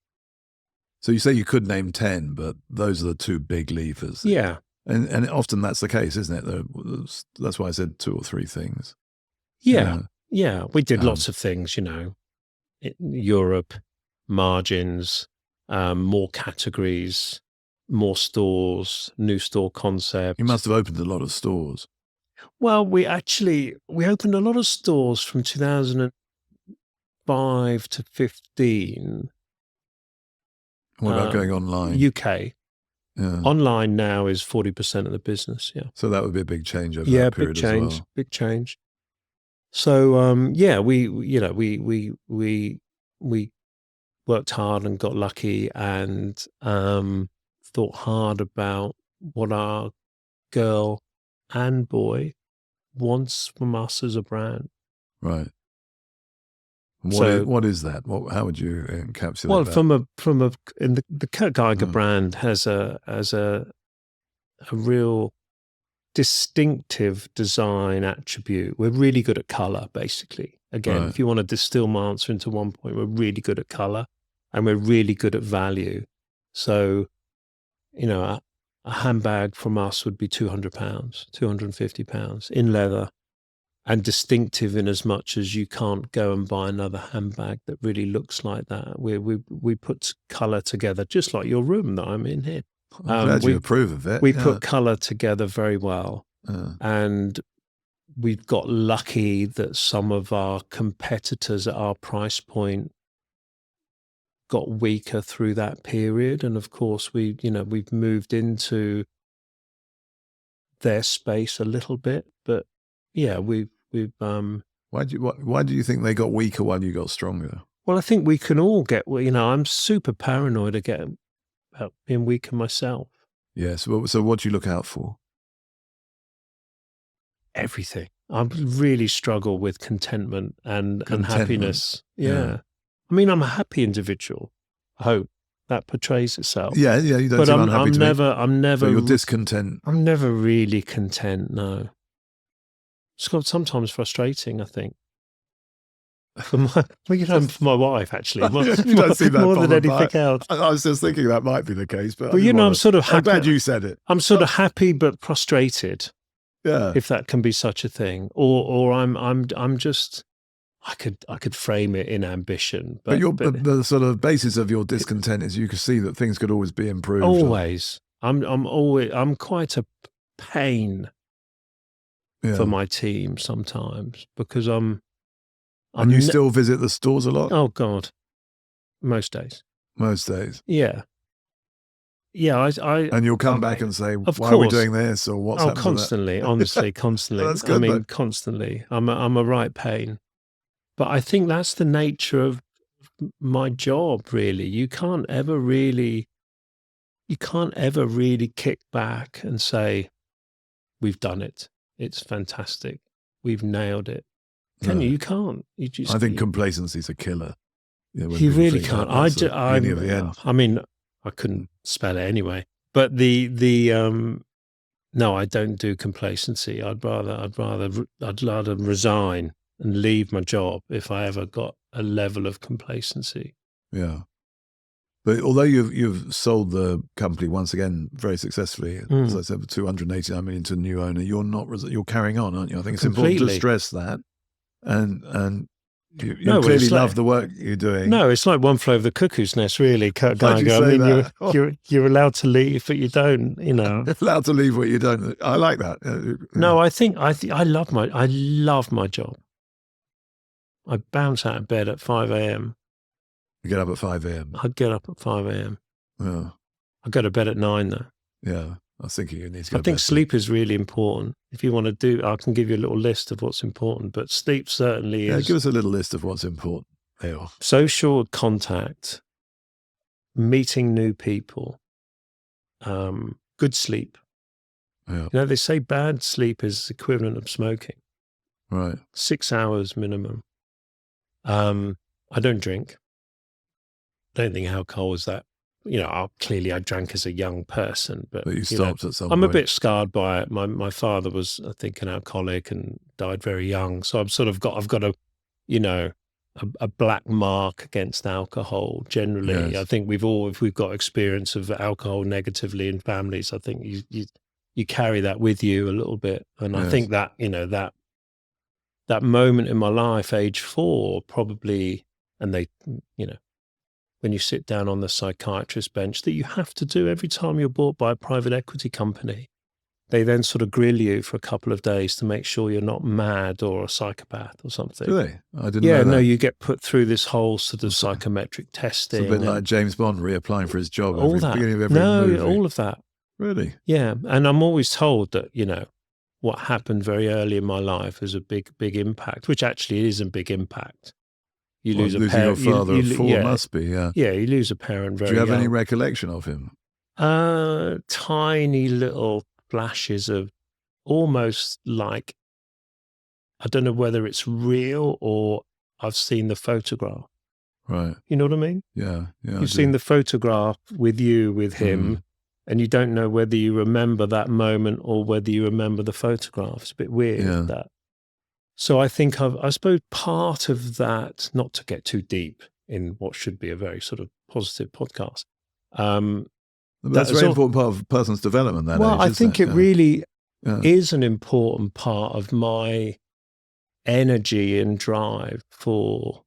So you say you could name 10, but those are the 2 big levers. Yeah. And often that's the case, isn't it? That's why I said 2 or 3 things. Yeah. We did lots of things, Europe, margins, more categories, more stores, new store concepts. You must have opened a lot of stores. Well, we opened a lot of stores from 2005 to 15. What about going online? UK. Yeah. Online now is 40% of the business. Yeah. So that would be a big change over that period as well. Big change. So we worked hard and got lucky and thought hard about what our girl and boy wants from us as a brand. Right. What is that? How would you encapsulate that? Well, the Kurt Geiger brand has a real distinctive design attribute. We're really good at color, basically. Again, Right. if you want to distill my answer into one point, we're really good at color and we're really good at value. So, a handbag from us would be £200, £250 in leather, and distinctive in as much as you can't go and buy another handbag that really looks like that. We put color together, just like your room that I'm in here. I'm glad you approve of it. We put color together very well. Yeah. And we've got lucky that some of our competitors at our price point got weaker through that period. And of course, we've moved into their space a little bit. But yeah, we've Why do you think they got weaker while you got stronger? well, I think we can all get, I'm super paranoid about being weaker myself. Yes. So what do you look out for? Everything. I really struggle with contentment and happiness. Yeah. I mean, I'm a happy individual. I hope that portrays itself. Yeah. You don't But seem unhappy to me. I'm never. So you're discontent. I'm never really content. No. It's got sometimes frustrating, I think. For my wife, actually. You don't see that more than bothered by anything it. else. I was just thinking that might be the case, but But I'm sort of happy. I'm glad you said it. I'm sort of happy but frustrated. Yeah. If that can be such a thing, or I'm just, I could frame it in ambition, but the sort of basis of your discontent is you can see that things could always be improved. Always, I'm quite a pain for my team sometimes because I'm. And you still visit the stores a lot? Oh God, most days. Most days. Yeah. Yeah, and you'll come back and say, why are we doing this, or what's happening? Constantly, honestly, constantly. That's good, I mean, constantly. I'm a right pain, but I think that's the nature of my job. Really, you can't ever really kick back and say, "We've done it. It's fantastic. We've nailed it." Can you? You can't. You just. I think complacency's a killer. You really can't. I mean, I couldn't spell it anyway. But no, I don't do complacency. I'd rather resign and leave my job if I ever got a level of complacency. Yeah. But although you've sold the company once again very successfully, as I said, for $289 million to a new owner, you're carrying on, aren't you? I think it's important to stress that, and you clearly love the work you're doing. No, it's like One Flew Over the Cuckoo's Nest, really, Kurt Geiger. I mean, you're allowed to leave, but you don't. Allowed to leave what you don't. I like that. No, I love my job. I bounce out of bed at 5 a.m. You get up at 5 a.m. I'd get up at 5 a.m. Yeah. I go to bed at 9 though. Yeah. I was thinking you need to go I think sleep is really important. If you want to do, I can give you a little list of what's important, but sleep certainly is. Give us a little list of what's important. Social contact, meeting new people, good sleep. Yeah. They say bad sleep is equivalent of smoking. Right. 6 hours minimum. I don't drink. I don't think alcohol is that. Clearly I drank as a young person, but you stopped at some I'm point. a bit scarred by it. My father was, I think, an alcoholic and died very young. So I've got a black mark against alcohol generally. Yes. I think if we've got experience of alcohol negatively in families, I think you carry that with you a little bit. And I think that, that moment in my life, age 4, probably, and they, when you sit down on the psychiatrist bench, that you have to do every time you're bought by a private equity company. They then sort of grill you for a couple of days to make sure you're not mad or a psychopath or something. Do they? I didn't know that. No, you get put through this whole sort of psychometric testing. It's a bit like James Bond reapplying for his job all at the that. beginning of every movie. All of that. Really? Yeah. And I'm always told that, what happened very early in my life is a big, big impact, which actually is a big impact. You lose a parent. Your father at 4 must be, yeah. Yeah, you lose a parent very young. Do you have any recollection of him? Tiny little flashes of almost like, I don't know whether it's real or I've seen the photograph. Right. You know what I mean? Yeah. You've seen the photograph with him, and you don't know whether you remember that moment or whether you remember the photograph. It's a bit weird, that. So I think I suppose part of that, not to get too deep in what should be a very sort of positive podcast. That's a very important part of a person's development. I think it really is an important part of my energy and drive for,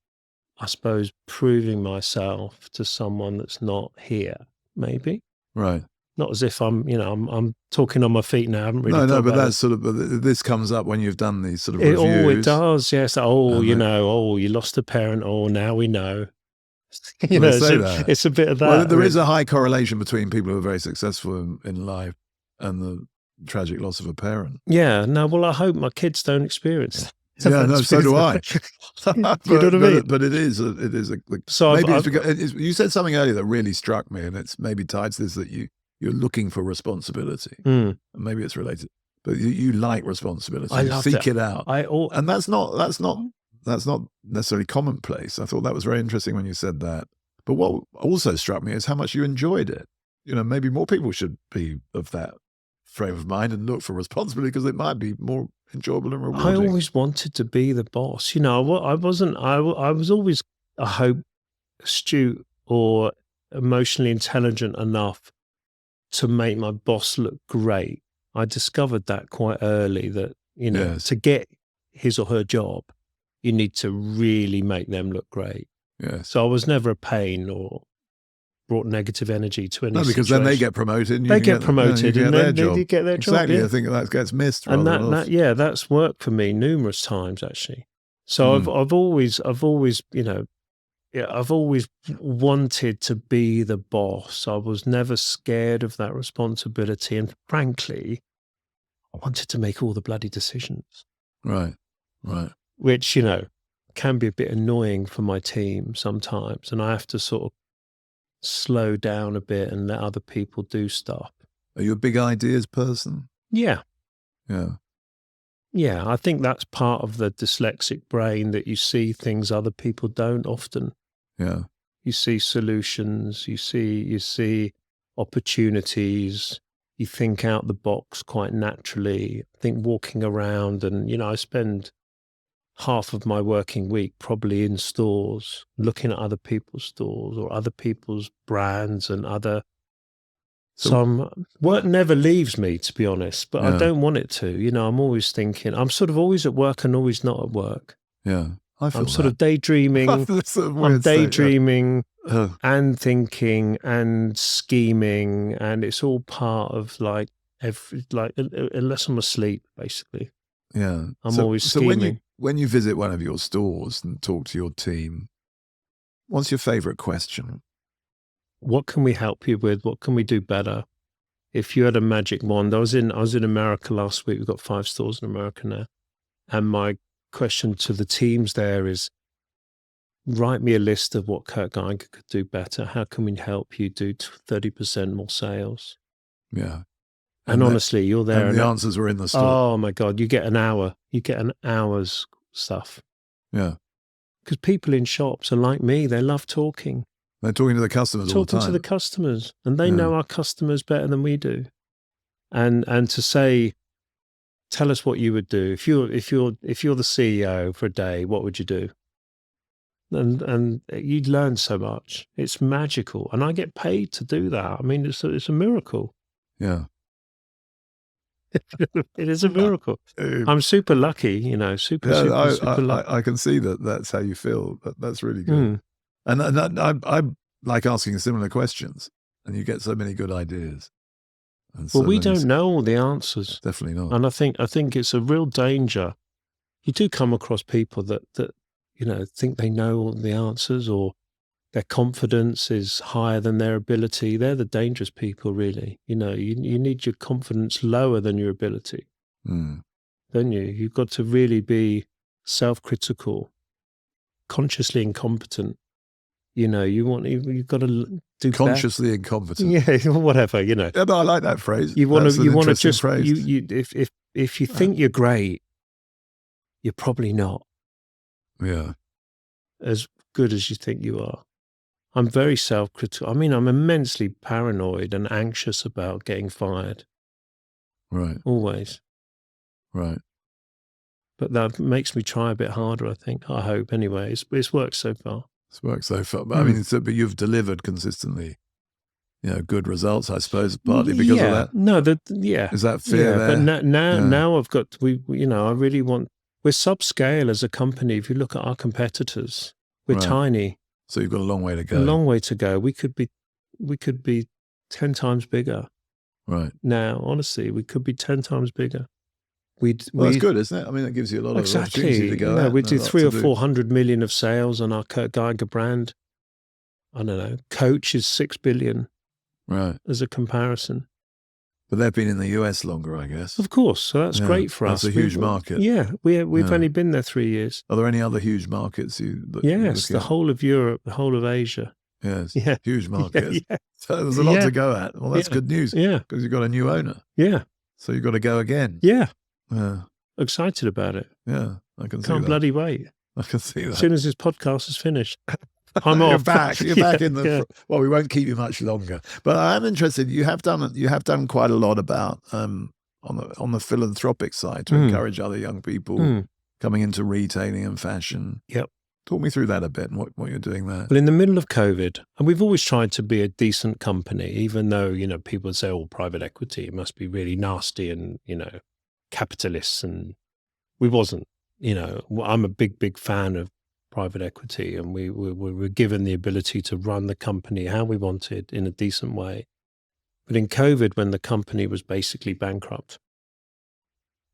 I suppose, proving myself to someone that's not here, maybe. Right. Not as if I'm talking on my feet now. I haven't really. No, but that's sort of, this comes up when you've done these sort of reviews. It does, yes. You lost a parent. Oh, now we know. It's a bit of that. Well, there is a high correlation between people who are very successful in life and the tragic loss of a parent. Yeah. No. Well, I hope my kids don't experience that. Yeah, no, so do I. You know what I mean? But it is. So maybe you said something earlier that really struck me, and it's maybe tied to this, that you're looking for responsibility. And maybe it's related, but you like responsibility. I love seek it out. And that's not necessarily commonplace. I thought that was very interesting when you said that. But what also struck me is how much you enjoyed it. Maybe more people should be of that frame of mind and look for responsibility, because it might be more enjoyable and rewarding. I always wanted to be the boss. I was always, I hope, astute or emotionally intelligent enough to make my boss look great. I discovered that quite early, that, Yes. to get his or her job, you need to really make them look great. Yes. So I was never a pain or brought negative energy to any because situation. then they get promoted. They get promoted and then they get their job. Exactly. Yeah. I think that gets missed. And that's worked for me numerous times, actually. So I've always wanted to be the boss. I was never scared of that responsibility. And frankly, I wanted to make all the bloody decisions. Right. Which, can be a bit annoying for my team sometimes. And I have to sort of slow down a bit and let other people do stuff. Are you a big ideas person? Yeah. Yeah. Yeah, I think that's part of the dyslexic brain, that you see things other people don't often. Yeah. You see solutions, you see opportunities, you think out the box quite naturally. I think walking around and, I spend half of my working week probably in stores, looking at other people's stores or other people's brands and other. Work never leaves me, to be honest, but I don't want it to. I'm always thinking, I'm sort of always at work and always not at work. Yeah. I'm sort of daydreaming. I'm daydreaming and thinking and scheming, and it's all part of unless I'm asleep, basically. Yeah. I'm always scheming. When you visit one of your stores and talk to your team, what's your favorite question? What can we help you with? What can we do better? If you had a magic wand, I was in America last week. We've got 5 stores in America now. And my question to the teams there is, write me a list of what Kurt Geiger could do better. How can we help you do 30% more sales? Yeah. And honestly, you're there. And the answers were in the store. Oh my God, you get an hour. You get an hour's stuff. Yeah. Because people in shops are like me. They love talking. They're talking to the customers all the time. Talking to the customers. And they know our customers better than we do. And to say, tell us what you would do. If you're the CEO for a day, what would you do? And you'd learn so much. It's magical. And I get paid to do that. I mean, it's a miracle. Yeah. It is a miracle. I'm super lucky, super lucky. I can see that that's how you feel. That's really good. And I like asking similar questions, and you get so many good ideas. Well, we don't know all the answers. Definitely not. And I think it's a real danger. You do come across people that think they know all the answers, or their confidence is higher than their ability. They're the dangerous people, really. You need your confidence lower than your ability, don't you? You've got to really be self-critical, consciously incompetent. You've got to do consciously incompetent. Yeah, whatever. Yeah, no, I like that phrase. You want to just if you think you're great, you're probably not. Yeah, as good as you think you are. I'm very self-critical. I mean, I'm immensely paranoid and anxious about getting fired. Right. Always. Right. But that makes me try a bit harder, I think. I hope, anyway. It's worked so far. It's worked so far. But I mean, but you've delivered consistently, good results, I suppose, partly because of that. No, Is that fear there? But now I've got, I really want, we're subscale as a company. If you look at our competitors, we're tiny. So you've got a long way to go. A long way to go. We could be 10 times bigger. Right. Now, honestly, we could be 10 times bigger. That's good, isn't it? I mean, that gives you a lot of opportunity to go out. We do 300 or 400 million of sales on our Kurt Geiger brand. I don't know. Coach is 6 billion. Right. As a comparison. But they've been in the US longer, I guess. Of course. So that's great for us. That's a huge market. Yeah. We've only been there 3 years. Are there any other huge markets Yes, the whole of Europe, the whole of Asia. Yes. Yeah. Huge markets. Yeah. So there's a lot to go at. Well, that's good news. Yeah. Because you've got a new owner. Yeah. So you've got to go again. Yeah. Yeah. Excited about it. Yeah. I can see that. Can't bloody wait. I can see that. As soon as this podcast is finished. I'm You're off. back. You're back in the. Well, we won't keep you much longer. But I'm interested. You have done quite a lot about on the philanthropic side to encourage other young people coming into retailing and fashion. Yep. Talk me through that a bit and what you're doing there. Well, in the middle of COVID, and we've always tried to be a decent company, even though people say, "Oh, private equity, it must be really nasty," and capitalists, and we wasn't. I'm a big fan of private equity, and we were given the ability to run the company how we wanted in a decent way. But in COVID, when the company was basically bankrupt,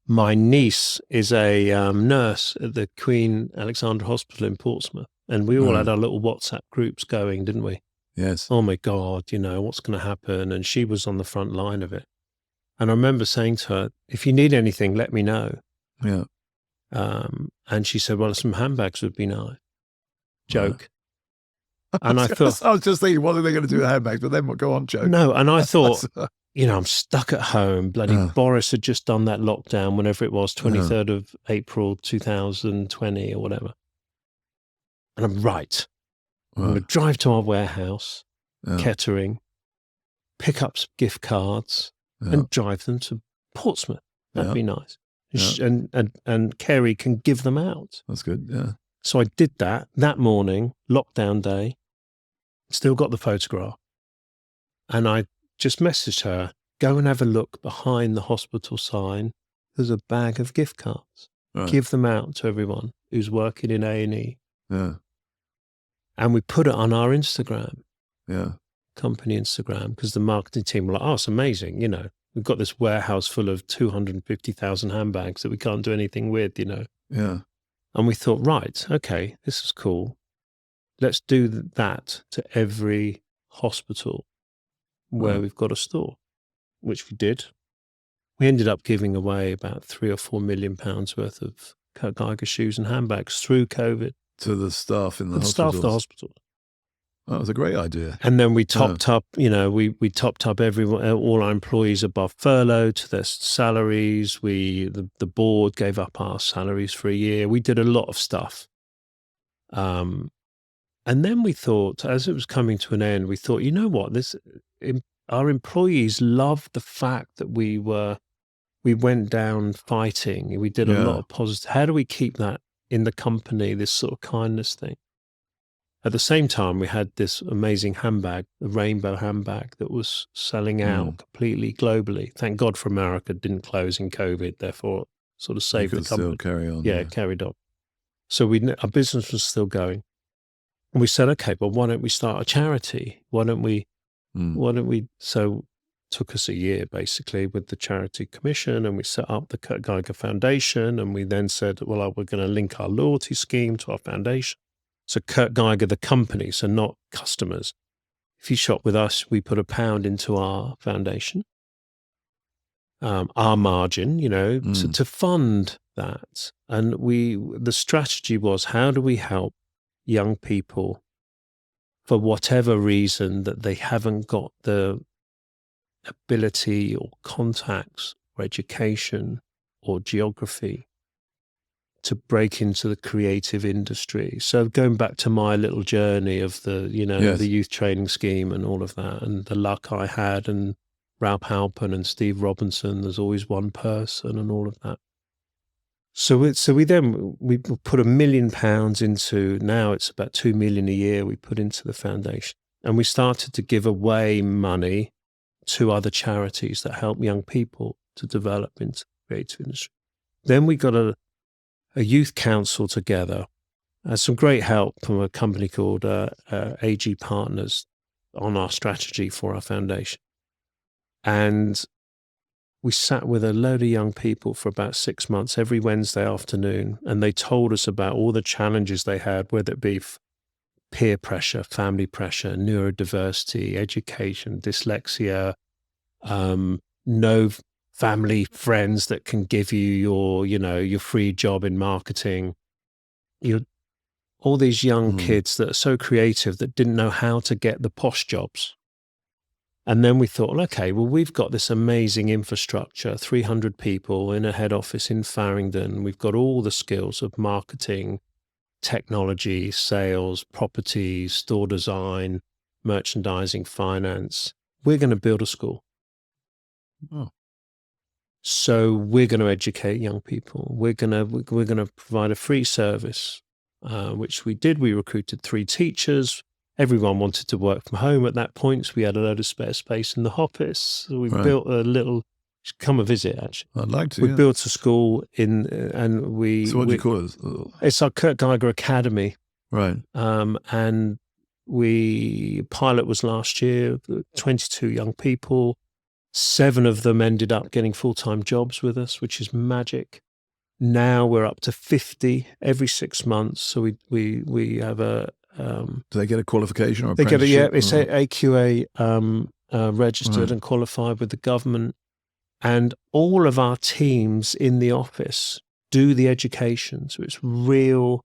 my niece is a nurse at the Queen Alexandra Hospital in Portsmouth, and we all had our little WhatsApp groups going, didn't we? Yes. Oh my God, what's going to happen? And she was on the front line of it. And I remember saying to her, if you need anything, let me know. Yeah. And she said, well, some handbags would be nice. Joke. And I was just thinking, what are they going to do with handbags? But then we'll go on, joke. No, and I thought, I'm stuck at home. Bloody Boris had just done that lockdown, whenever it was, 23rd of April, 2020 or whatever. And I'm right. I'm going to drive to our warehouse, Kettering, pick up some gift cards and drive them to Portsmouth. That'd be nice. And Kerry can give them out. That's good, yeah. So I did that morning, lockdown day, still got the photograph. And I just messaged her, go and have a look behind the hospital sign. There's a bag of gift cards. Right. Give them out to everyone who's working in A&E. Yeah. And we put it on our Instagram. Yeah. Company Instagram, because the marketing team were like, oh, it's amazing, We've got this warehouse full of 250,000 handbags that we can't do anything with, Yeah. And we thought, right, okay, this is cool. Let's do that to every hospital where we've got a store, which we did. We ended up giving away about £3 or £4 million worth of Kurt Geiger shoes and handbags through COVID. To the staff in the hospitals. Staff of the hospital. That was a great idea. And then we topped up, we topped up all our employees above furlough to their salaries. The board gave up our salaries for a year. We did a lot of stuff. And then we thought, as it was coming to an end, we thought, you know what, our employees loved the fact that we went down fighting. We did a lot of positive. How do we keep that in the company, this sort of kindness thing? At the same time, we had this amazing handbag, the rainbow handbag that was selling out completely globally. Thank God for America, it didn't close in COVID, therefore sort of saved the company. Still carry on. Yeah, carried on. So our business was still going. And we said, okay, but why don't we start a charity? Why don't we, so it took us a year basically with the charity commission, and we set up the Kurt Geiger Foundation. And we then said, well, we're going to link our loyalty scheme to our foundation. So Kurt Geiger, the company, so not customers. If you shop with us, we put £1 into our foundation, our margin, to fund that. And the strategy was, how do we help young people for whatever reason that they haven't got the ability or contacts or education or geography to break into the creative industry. So going back to my little journey of the youth training scheme and all of that, and the luck I had, and Ralph Halpin and Steve Robinson, there's always one person and all of that. So we put £1 million into, now it's about 2 million a year we put into the foundation. And we started to give away money to other charities that help young people to develop into the creative industry. Then we got a youth council together. Some great help from a company called AG Partners on our strategy for our foundation. And we sat with a load of young people for about 6 months every Wednesday afternoon, and they told us about all the challenges they had, whether it be peer pressure, family pressure, neurodiversity, education, dyslexia, no family friends that can give you your free job in marketing. All these young kids that are so creative that didn't know how to get the posh jobs. And then we thought, okay, well, we've got this amazing infrastructure, 300 people in a head office in Farringdon. We've got all the skills of marketing, technology, sales, property, store design, merchandising, finance. We're going to build a school. Oh. So we're going to educate young people. We're going to provide a free service, which we did. We recruited 3 teachers. Everyone wanted to work from home at that point, so we had a load of spare space in the office. So we built a little. Come and visit, actually. I'd like to. We built a school and we. So what do you call it? It's our Kurt Geiger Academy. Right. And pilot was last year. 22 young people. 7 of them ended up getting full-time jobs with us, which is magic. Now we're up to 50 every 6 months. So we have a. Do they get a qualification or They get apprenticeship? it's AQA registered and qualified with the government. And all of our teams in the office do the education. So it's real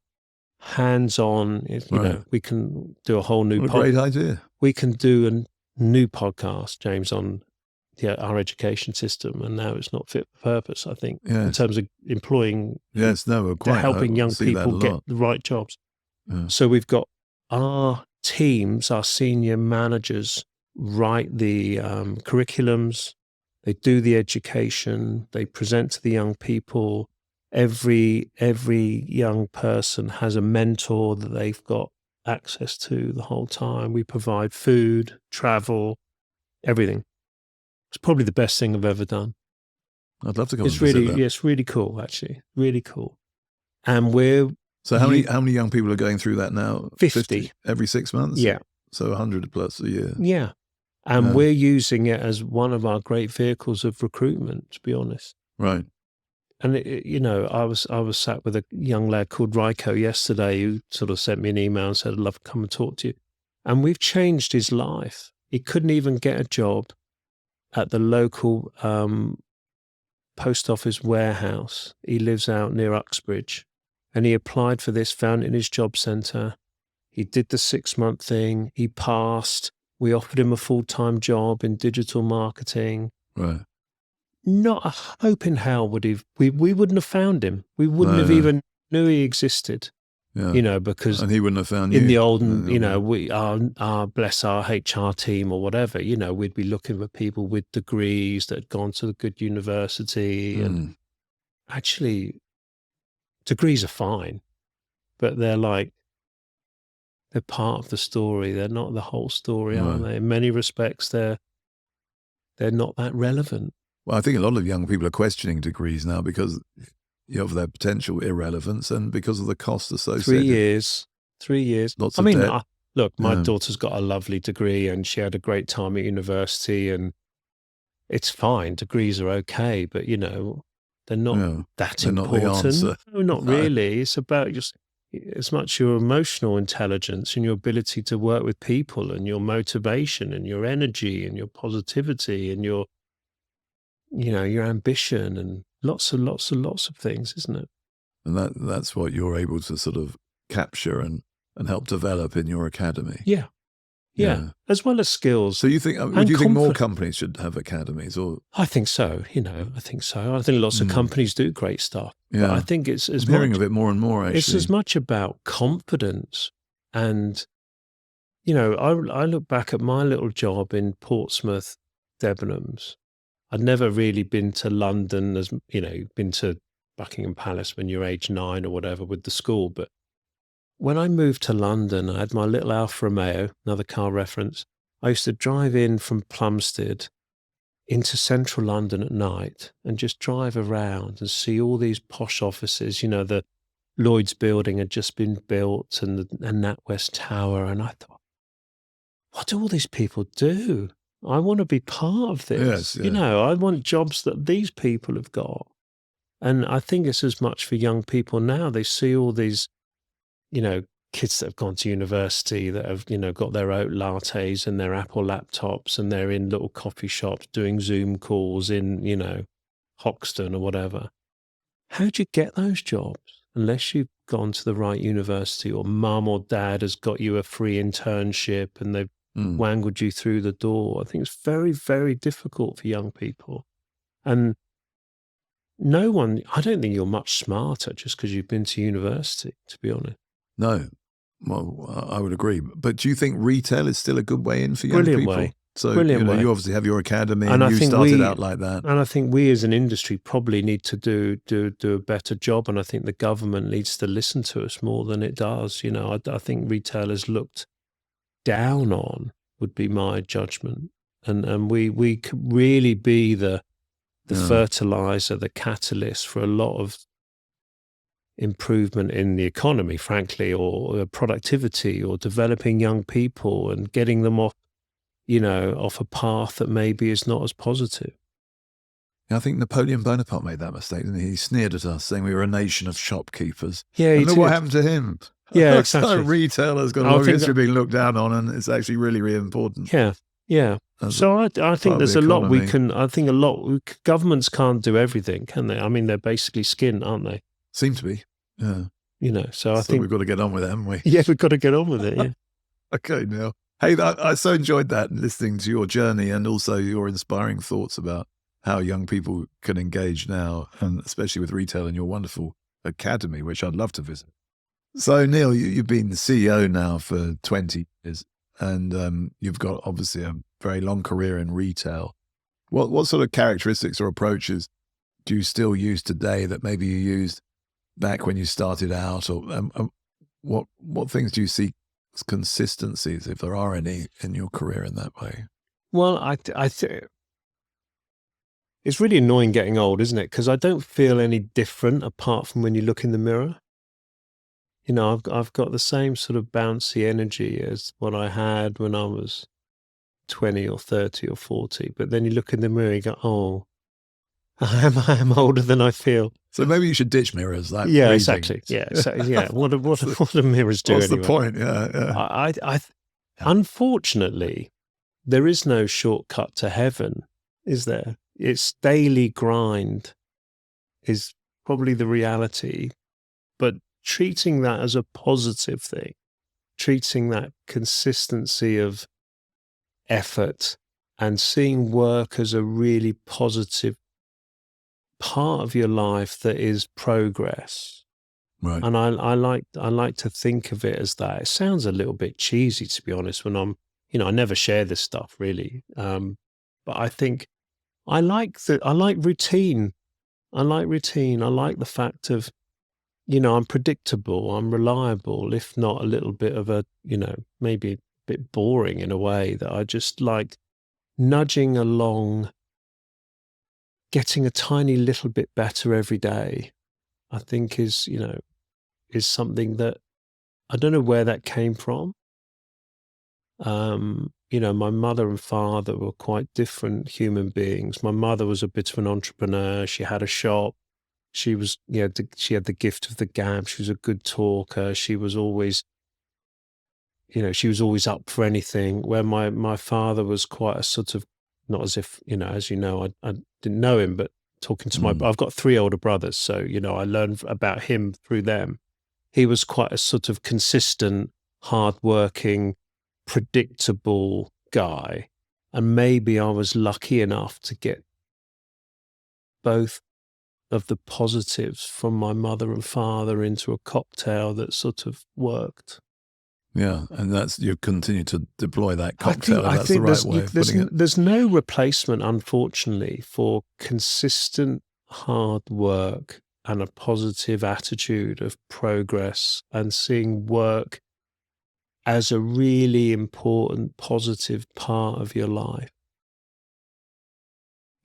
hands-on. We can do a whole new great idea. We can do a new podcast, James, on our education system. And now it's not fit for purpose, I think, in terms of employing. Yes, no, quite. Helping young people get the right jobs. Yeah. So we've got our teams, our senior managers write the curriculums, they do the education, they present to the young people. Every young person has a mentor that they've got access to the whole time. We provide food, travel, everything. It's probably the best thing I've ever done. I'd love to go and visit that. It's really cool, actually. Really cool. And we're... So how many young people are going through that now? 50. Every 6 months? Yeah. So 100 plus a year. Yeah. And we're using it as one of our great vehicles of recruitment, to be honest. Right. And, I was sat with a young lad called Ryko yesterday who sort of sent me an email and said, I'd love to come and talk to you. And we've changed his life. He couldn't even get a job at the local post office warehouse. He lives out near Uxbridge. And he applied for this, found it in his job centre. He did the 6-month thing. He passed. We offered him a full-time job in digital marketing. Right. Not a hope in hell would he. We wouldn't have found him. We wouldn't have even knew he existed. Yeah. Because and he wouldn't have found you. In the olden, we our bless our HR team or whatever. We'd be looking for people with degrees that had gone to a good university, and actually, degrees are fine, but they're part of the story. They're not the whole story, are they? In many respects, they're not that relevant. Well, I think a lot of young people are questioning degrees now because of their potential irrelevance and because of the cost associated. 3 years. Lots of debt. Look, my daughter's got a lovely degree and she had a great time at university, and it's fine. Degrees are okay, but they're not that important. Not the answer. No, not really. It's about just as much your emotional intelligence and your ability to work with people and your motivation and your energy and your positivity and your ambition and lots of things, isn't it? And that's what you're able to sort of capture and help develop in your academy. Yeah. As well as skills. So you think more companies should have academies? Or I think so. I think so. I think lots of companies do great stuff. Yeah. But I think it's as I'm hearing of it more and more, actually. It's as much about confidence. And, I look back at my little job in Portsmouth, Debenhams. I'd never really been to London, been to Buckingham Palace when you're age 9 or whatever with the school. But when I moved to London, I had my little Alfa Romeo, another car reference. I used to drive in from Plumstead into central London at night and just drive around and see all these posh offices. You know, the Lloyd's building had just been built and NatWest Tower. And I thought, what do all these people do? I want to be part of this. Yes, yeah. You know, I want jobs that these people have got. And I think it's as much for young people now. They see all these, you know, kids that have gone to university that have, you know, got their oat lattes and their Apple laptops, and they're in little coffee shops doing Zoom calls in, you know, Hoxton or whatever. How do you get those jobs unless you've gone to the right university, or mum or dad has got you a free internship and they've wangled you through the door? I think it's very, very difficult for young people. And no one, I don't think you're much smarter just because you've been to university, to be honest. No. Well, I would agree. But do you think retail is still a good way in for young Brilliant people? way. So, Brilliant you know, way. you obviously have your academy And and I you think started out like that. And I think we as an industry probably need to do a better job. And I think the government needs to listen to us more than it does. You know, I think retailers looked down on, would be my judgment. And we could really be the fertilizer, the catalyst for a lot of improvement in the economy, frankly, or productivity, or developing young people and getting them off, you know, off a path that maybe is not as positive. I think Napoleon Bonaparte made that mistake, didn't he? He sneered at us, saying we were a nation of shopkeepers. Yeah, and look what happened to him. Yeah, exactly. So retailers got a long history of being looked down on, and it's actually really, really important. Yeah, yeah. So I think there's a lot we can. I think governments can't do everything, can they? I mean, they're basically skint, aren't they? Seem to be. Yeah. You know, so I think we've got to get on with it, haven't we? Yeah, we've got to get on with it. Yeah. Okay, Neil. Hey, I so enjoyed that, listening to your journey and also your inspiring thoughts about how young people can engage now, and especially with retail and your wonderful academy, which I'd love to visit. So, Neil, you've been the CEO now for 20 years, and you've got obviously a very long career in retail. What sort of characteristics or approaches do you still use today that maybe you used back when you started out, or what things do you see as consistencies, if there are any, in your career in that way? Well, I think it's really annoying getting old, isn't it? Because I don't feel any different apart from when you look in the mirror. You know, I've got the same sort of bouncy energy as what I had when I was 20 or 30 or 40. But then you look in the mirror, you go, oh, I am older than I feel. So maybe you should ditch mirrors. Like yeah, reading. Exactly. Yeah, so, yeah. What do mirrors do? What's anyway? the point? Yeah. Unfortunately, there is no shortcut to heaven, is there? It's daily grind is probably the reality, but treating that as a positive thing, treating that consistency of effort and seeing work as a really positive part of your life that is progress. Right. And I like to think of it as that. It sounds a little bit cheesy, to be honest, when I'm, you know, I never share this stuff really. But I think I like routine. I like routine. I like the fact of, you know, I'm predictable, I'm reliable, if not a little bit of a, you know, maybe a bit boring in a way, that I just like nudging along, getting a tiny little bit better every day. I think is, you know, is something that I don't know where that came from. You know, my mother and father were quite different human beings. My mother was a bit of an entrepreneur. She had a shop. She was, you know, she had the gift of the gab. She was a good talker. She was always, you know, she was always up for anything. Where my father was quite a sort of, not as if, you know, as you know, I didn't know him, but talking to I've got 3 older brothers. So, you know, I learned about him through them. He was quite a sort of consistent, hardworking, predictable guy. And maybe I was lucky enough to get both of the positives from my mother and father into a cocktail that sort of worked. Yeah, and that's, you continue to deploy that cocktail. I that's think the right way of putting it. There's no replacement, unfortunately, for consistent hard work and a positive attitude of progress and seeing work as a really important, positive part of your life.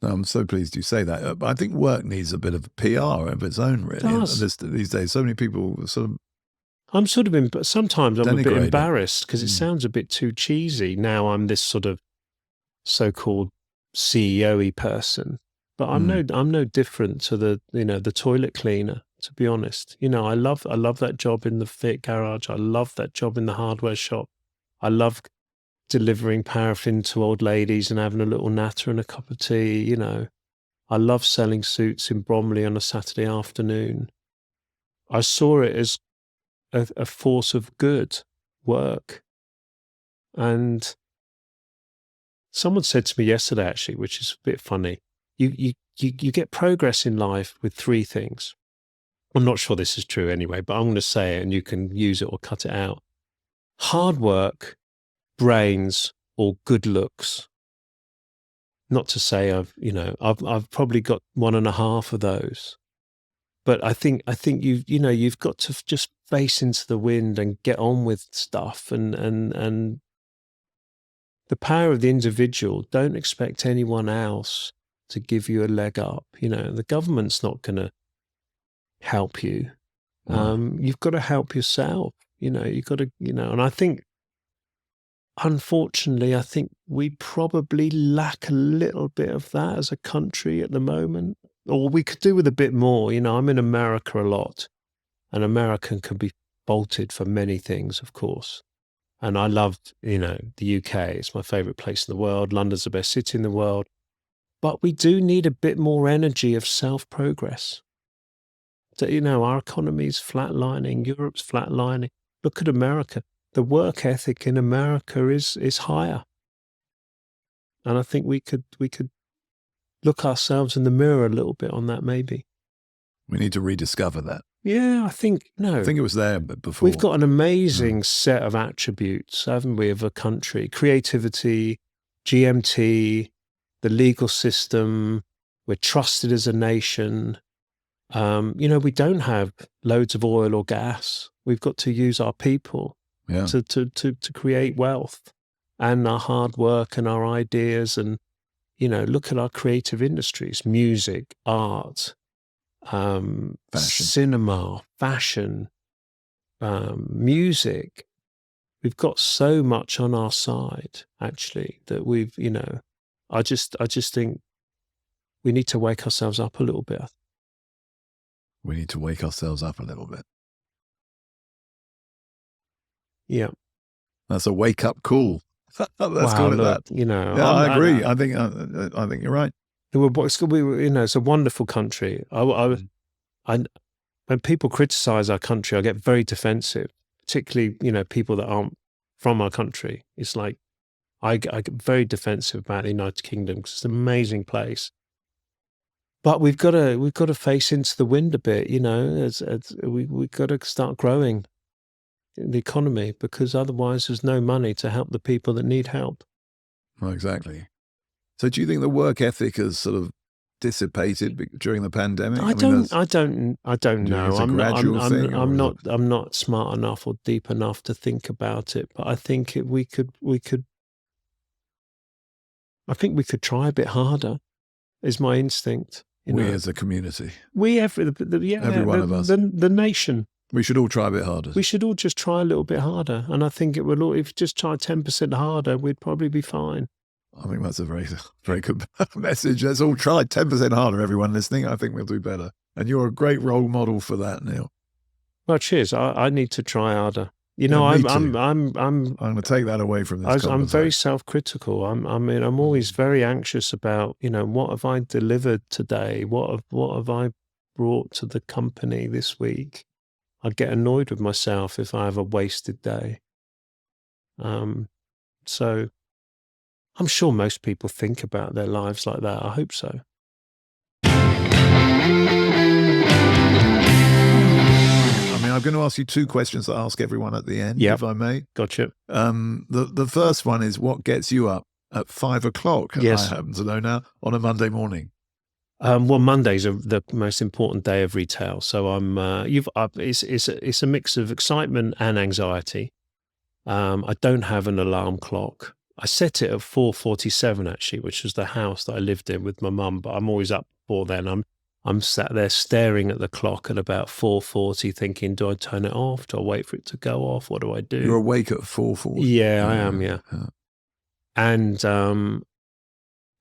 I'm so pleased you say that. I think work needs a bit of PR of its own, really. These days, so many people sort of. Sometimes I'm a bit embarrassed because it Mm. sounds a bit too cheesy. Now I'm this sort of so-called CEO-y person, but I'm no different to the toilet cleaner, to be honest. I love that job in the fit garage. I love that job in the hardware shop. I love delivering paraffin to old ladies and having a little natter and a cup of tea. I love selling suits in Bromley on a Saturday afternoon. I saw it as a force of good work. And someone said to me yesterday, actually, which is a bit funny, you get progress in life with three things. I'm not sure this is true anyway, but I'm going to say it and you can use it or cut it out. Hard work, brains, or good looks. Not to say I've probably got 1.5 of those. But I think you've got to just face into the wind and get on with stuff and the power of the individual. Don't expect anyone else to give you a leg up. The government's not going to help you. You've got to help yourself. You've got to, and I think, unfortunately, we probably lack a little bit of that as a country at the moment. Or we could do with a bit more. I'm in America a lot, and American can be faulted for many things, of course. And I loved, the UK. It's my favorite place in the world. London's the best city in the world. But we do need a bit more energy of self-progress. Our economy's flatlining. Europe's flatlining. Look at America. The work ethic in America is higher. And I think we could look ourselves in the mirror a little bit on that, maybe. We need to rediscover that. Yeah, I think it was there before. We've got an amazing set of attributes, haven't we, of a country? Creativity, GMT, the legal system. We're trusted as a nation. We don't have loads of oil or gas. We've got to use our people to create wealth, and our hard work and our ideas. And look at our creative industries: music, art, fashion. Cinema, fashion, music. We've got so much on our side, actually, that I just think we need to wake ourselves up a little bit. We need to wake ourselves up a little bit. Yeah. That's a wake-up call. Let's call it that. I agree. I think you're right. It's a wonderful country. When people criticize our country, I get very defensive, particularly, people that aren't from our country. It's like, I get very defensive about the United Kingdom because it's an amazing place. But we've got to face into the wind a bit, we've got to start growing the economy, because otherwise there's no money to help the people that need help. Well, exactly. So do you think the work ethic has sort of dissipated during the pandemic? I don't know. I'm not smart enough or deep enough to think about it, but I think we could try a bit harder, is my instinct. As a community. Every one of us. The nation. We should all try a bit harder. We should all just try a little bit harder. And I think if we just try 10% harder, we'd probably be fine. I think that's a very, very good message. Let's all try 10% harder, everyone listening. I think we'll do better. And you're a great role model for that, Neil. Well, cheers. I need to try harder. I'm going to take that away from this conversation. I'm very self-critical. I'm always very anxious about, what have I delivered today? What have I brought to the company this week? I'd get annoyed with myself if I have a wasted day. So I'm sure most people think about their lives like that. I hope so. I'm going to ask you two questions that I ask everyone at the end, if I may. Gotcha. The first one is, what gets you up at 5 o'clock? Yes. I happen to know now, on a Monday morning. Well, Mondays are the most important day of retail. So it's a mix of excitement and anxiety. I don't have an alarm clock. I set it at 4:47 actually, which was the house that I lived in with my mum. But I'm always up before then. I'm sat there staring at the clock at about 4:40, thinking, do I turn it off? Do I wait for it to go off? What do I do? You're awake at 4:40. Yeah, I am. Yeah. And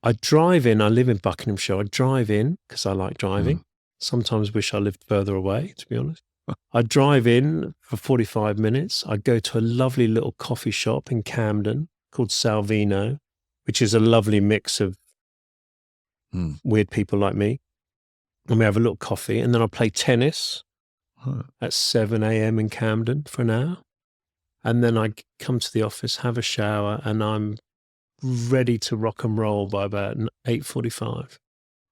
I drive in. I live in Buckinghamshire. I drive in because I like driving. Sometimes wish I lived further away, to be honest. I drive in for 45 minutes. I go to a lovely little coffee shop in Camden called Salvino, which is a lovely mix of weird people like me. And we have a little coffee, and then I play tennis at 7 a.m. in Camden for an hour. And then I come to the office, have a shower, and I'm ready to rock and roll by about 8:45.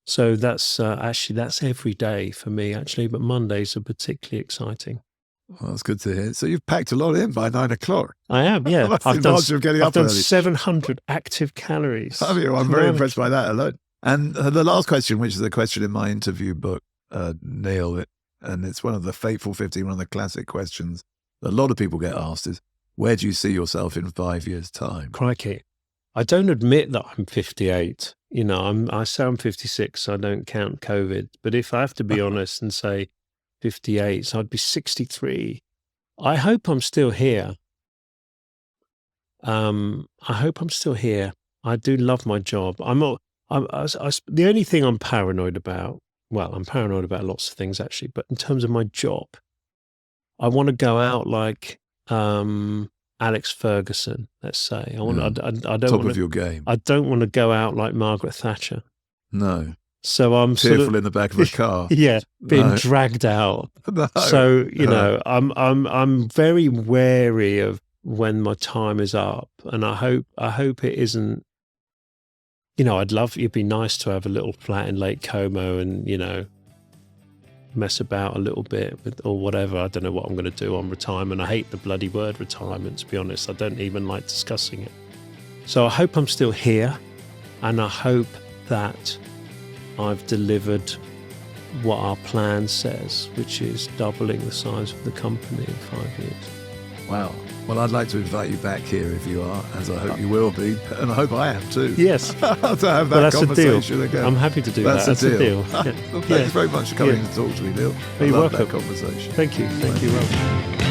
So that's every day for me, actually, but Mondays are particularly exciting. Well, that's good to hear. So you've packed a lot in by 9 o'clock. I am, yeah. I've done 700 active calories. I'm very impressed by that alone. And the last question, which is a question in my interview book, Neil, and it's one of the Fateful 15, one of the classic questions that a lot of people get asked is, where do you see yourself in 5 years' time? Crikey. I don't admit that I'm 58. You know, I sound 56, so I don't count COVID. But if I have to be honest and say 58, so I'd be 63. I hope I'm still here. I hope I'm still here. I do love my job. The only thing I'm paranoid about, well, I'm paranoid about lots of things actually, but in terms of my job, I want to go out like Alex Ferguson, let's say. I don't Top of your game. I don't want to go out like Margaret Thatcher. No. So I'm tearful in the back of a car. Yeah, being dragged out. No. So you know, I'm very wary of when my time is up, and I hope it isn't. You know, it'd be nice to have a little flat in Lake Como and, you know, mess about a little bit with, or whatever. I don't know what I'm going to do on retirement. I hate the bloody word retirement, to be honest. I don't even like discussing it. So I hope I'm still here, and I hope that I've delivered what our plan says, which is doubling the size of the company in 5 years. Wow. Well, I'd like to invite you back here if you are, as I hope you will be, and I hope I am too. Yes. to have that conversation again. I'm happy to do that. That's a deal. Well, thanks very much for coming in to talk to me, Neil. You're welcome. That conversation. Thank you. Thank you, Rob.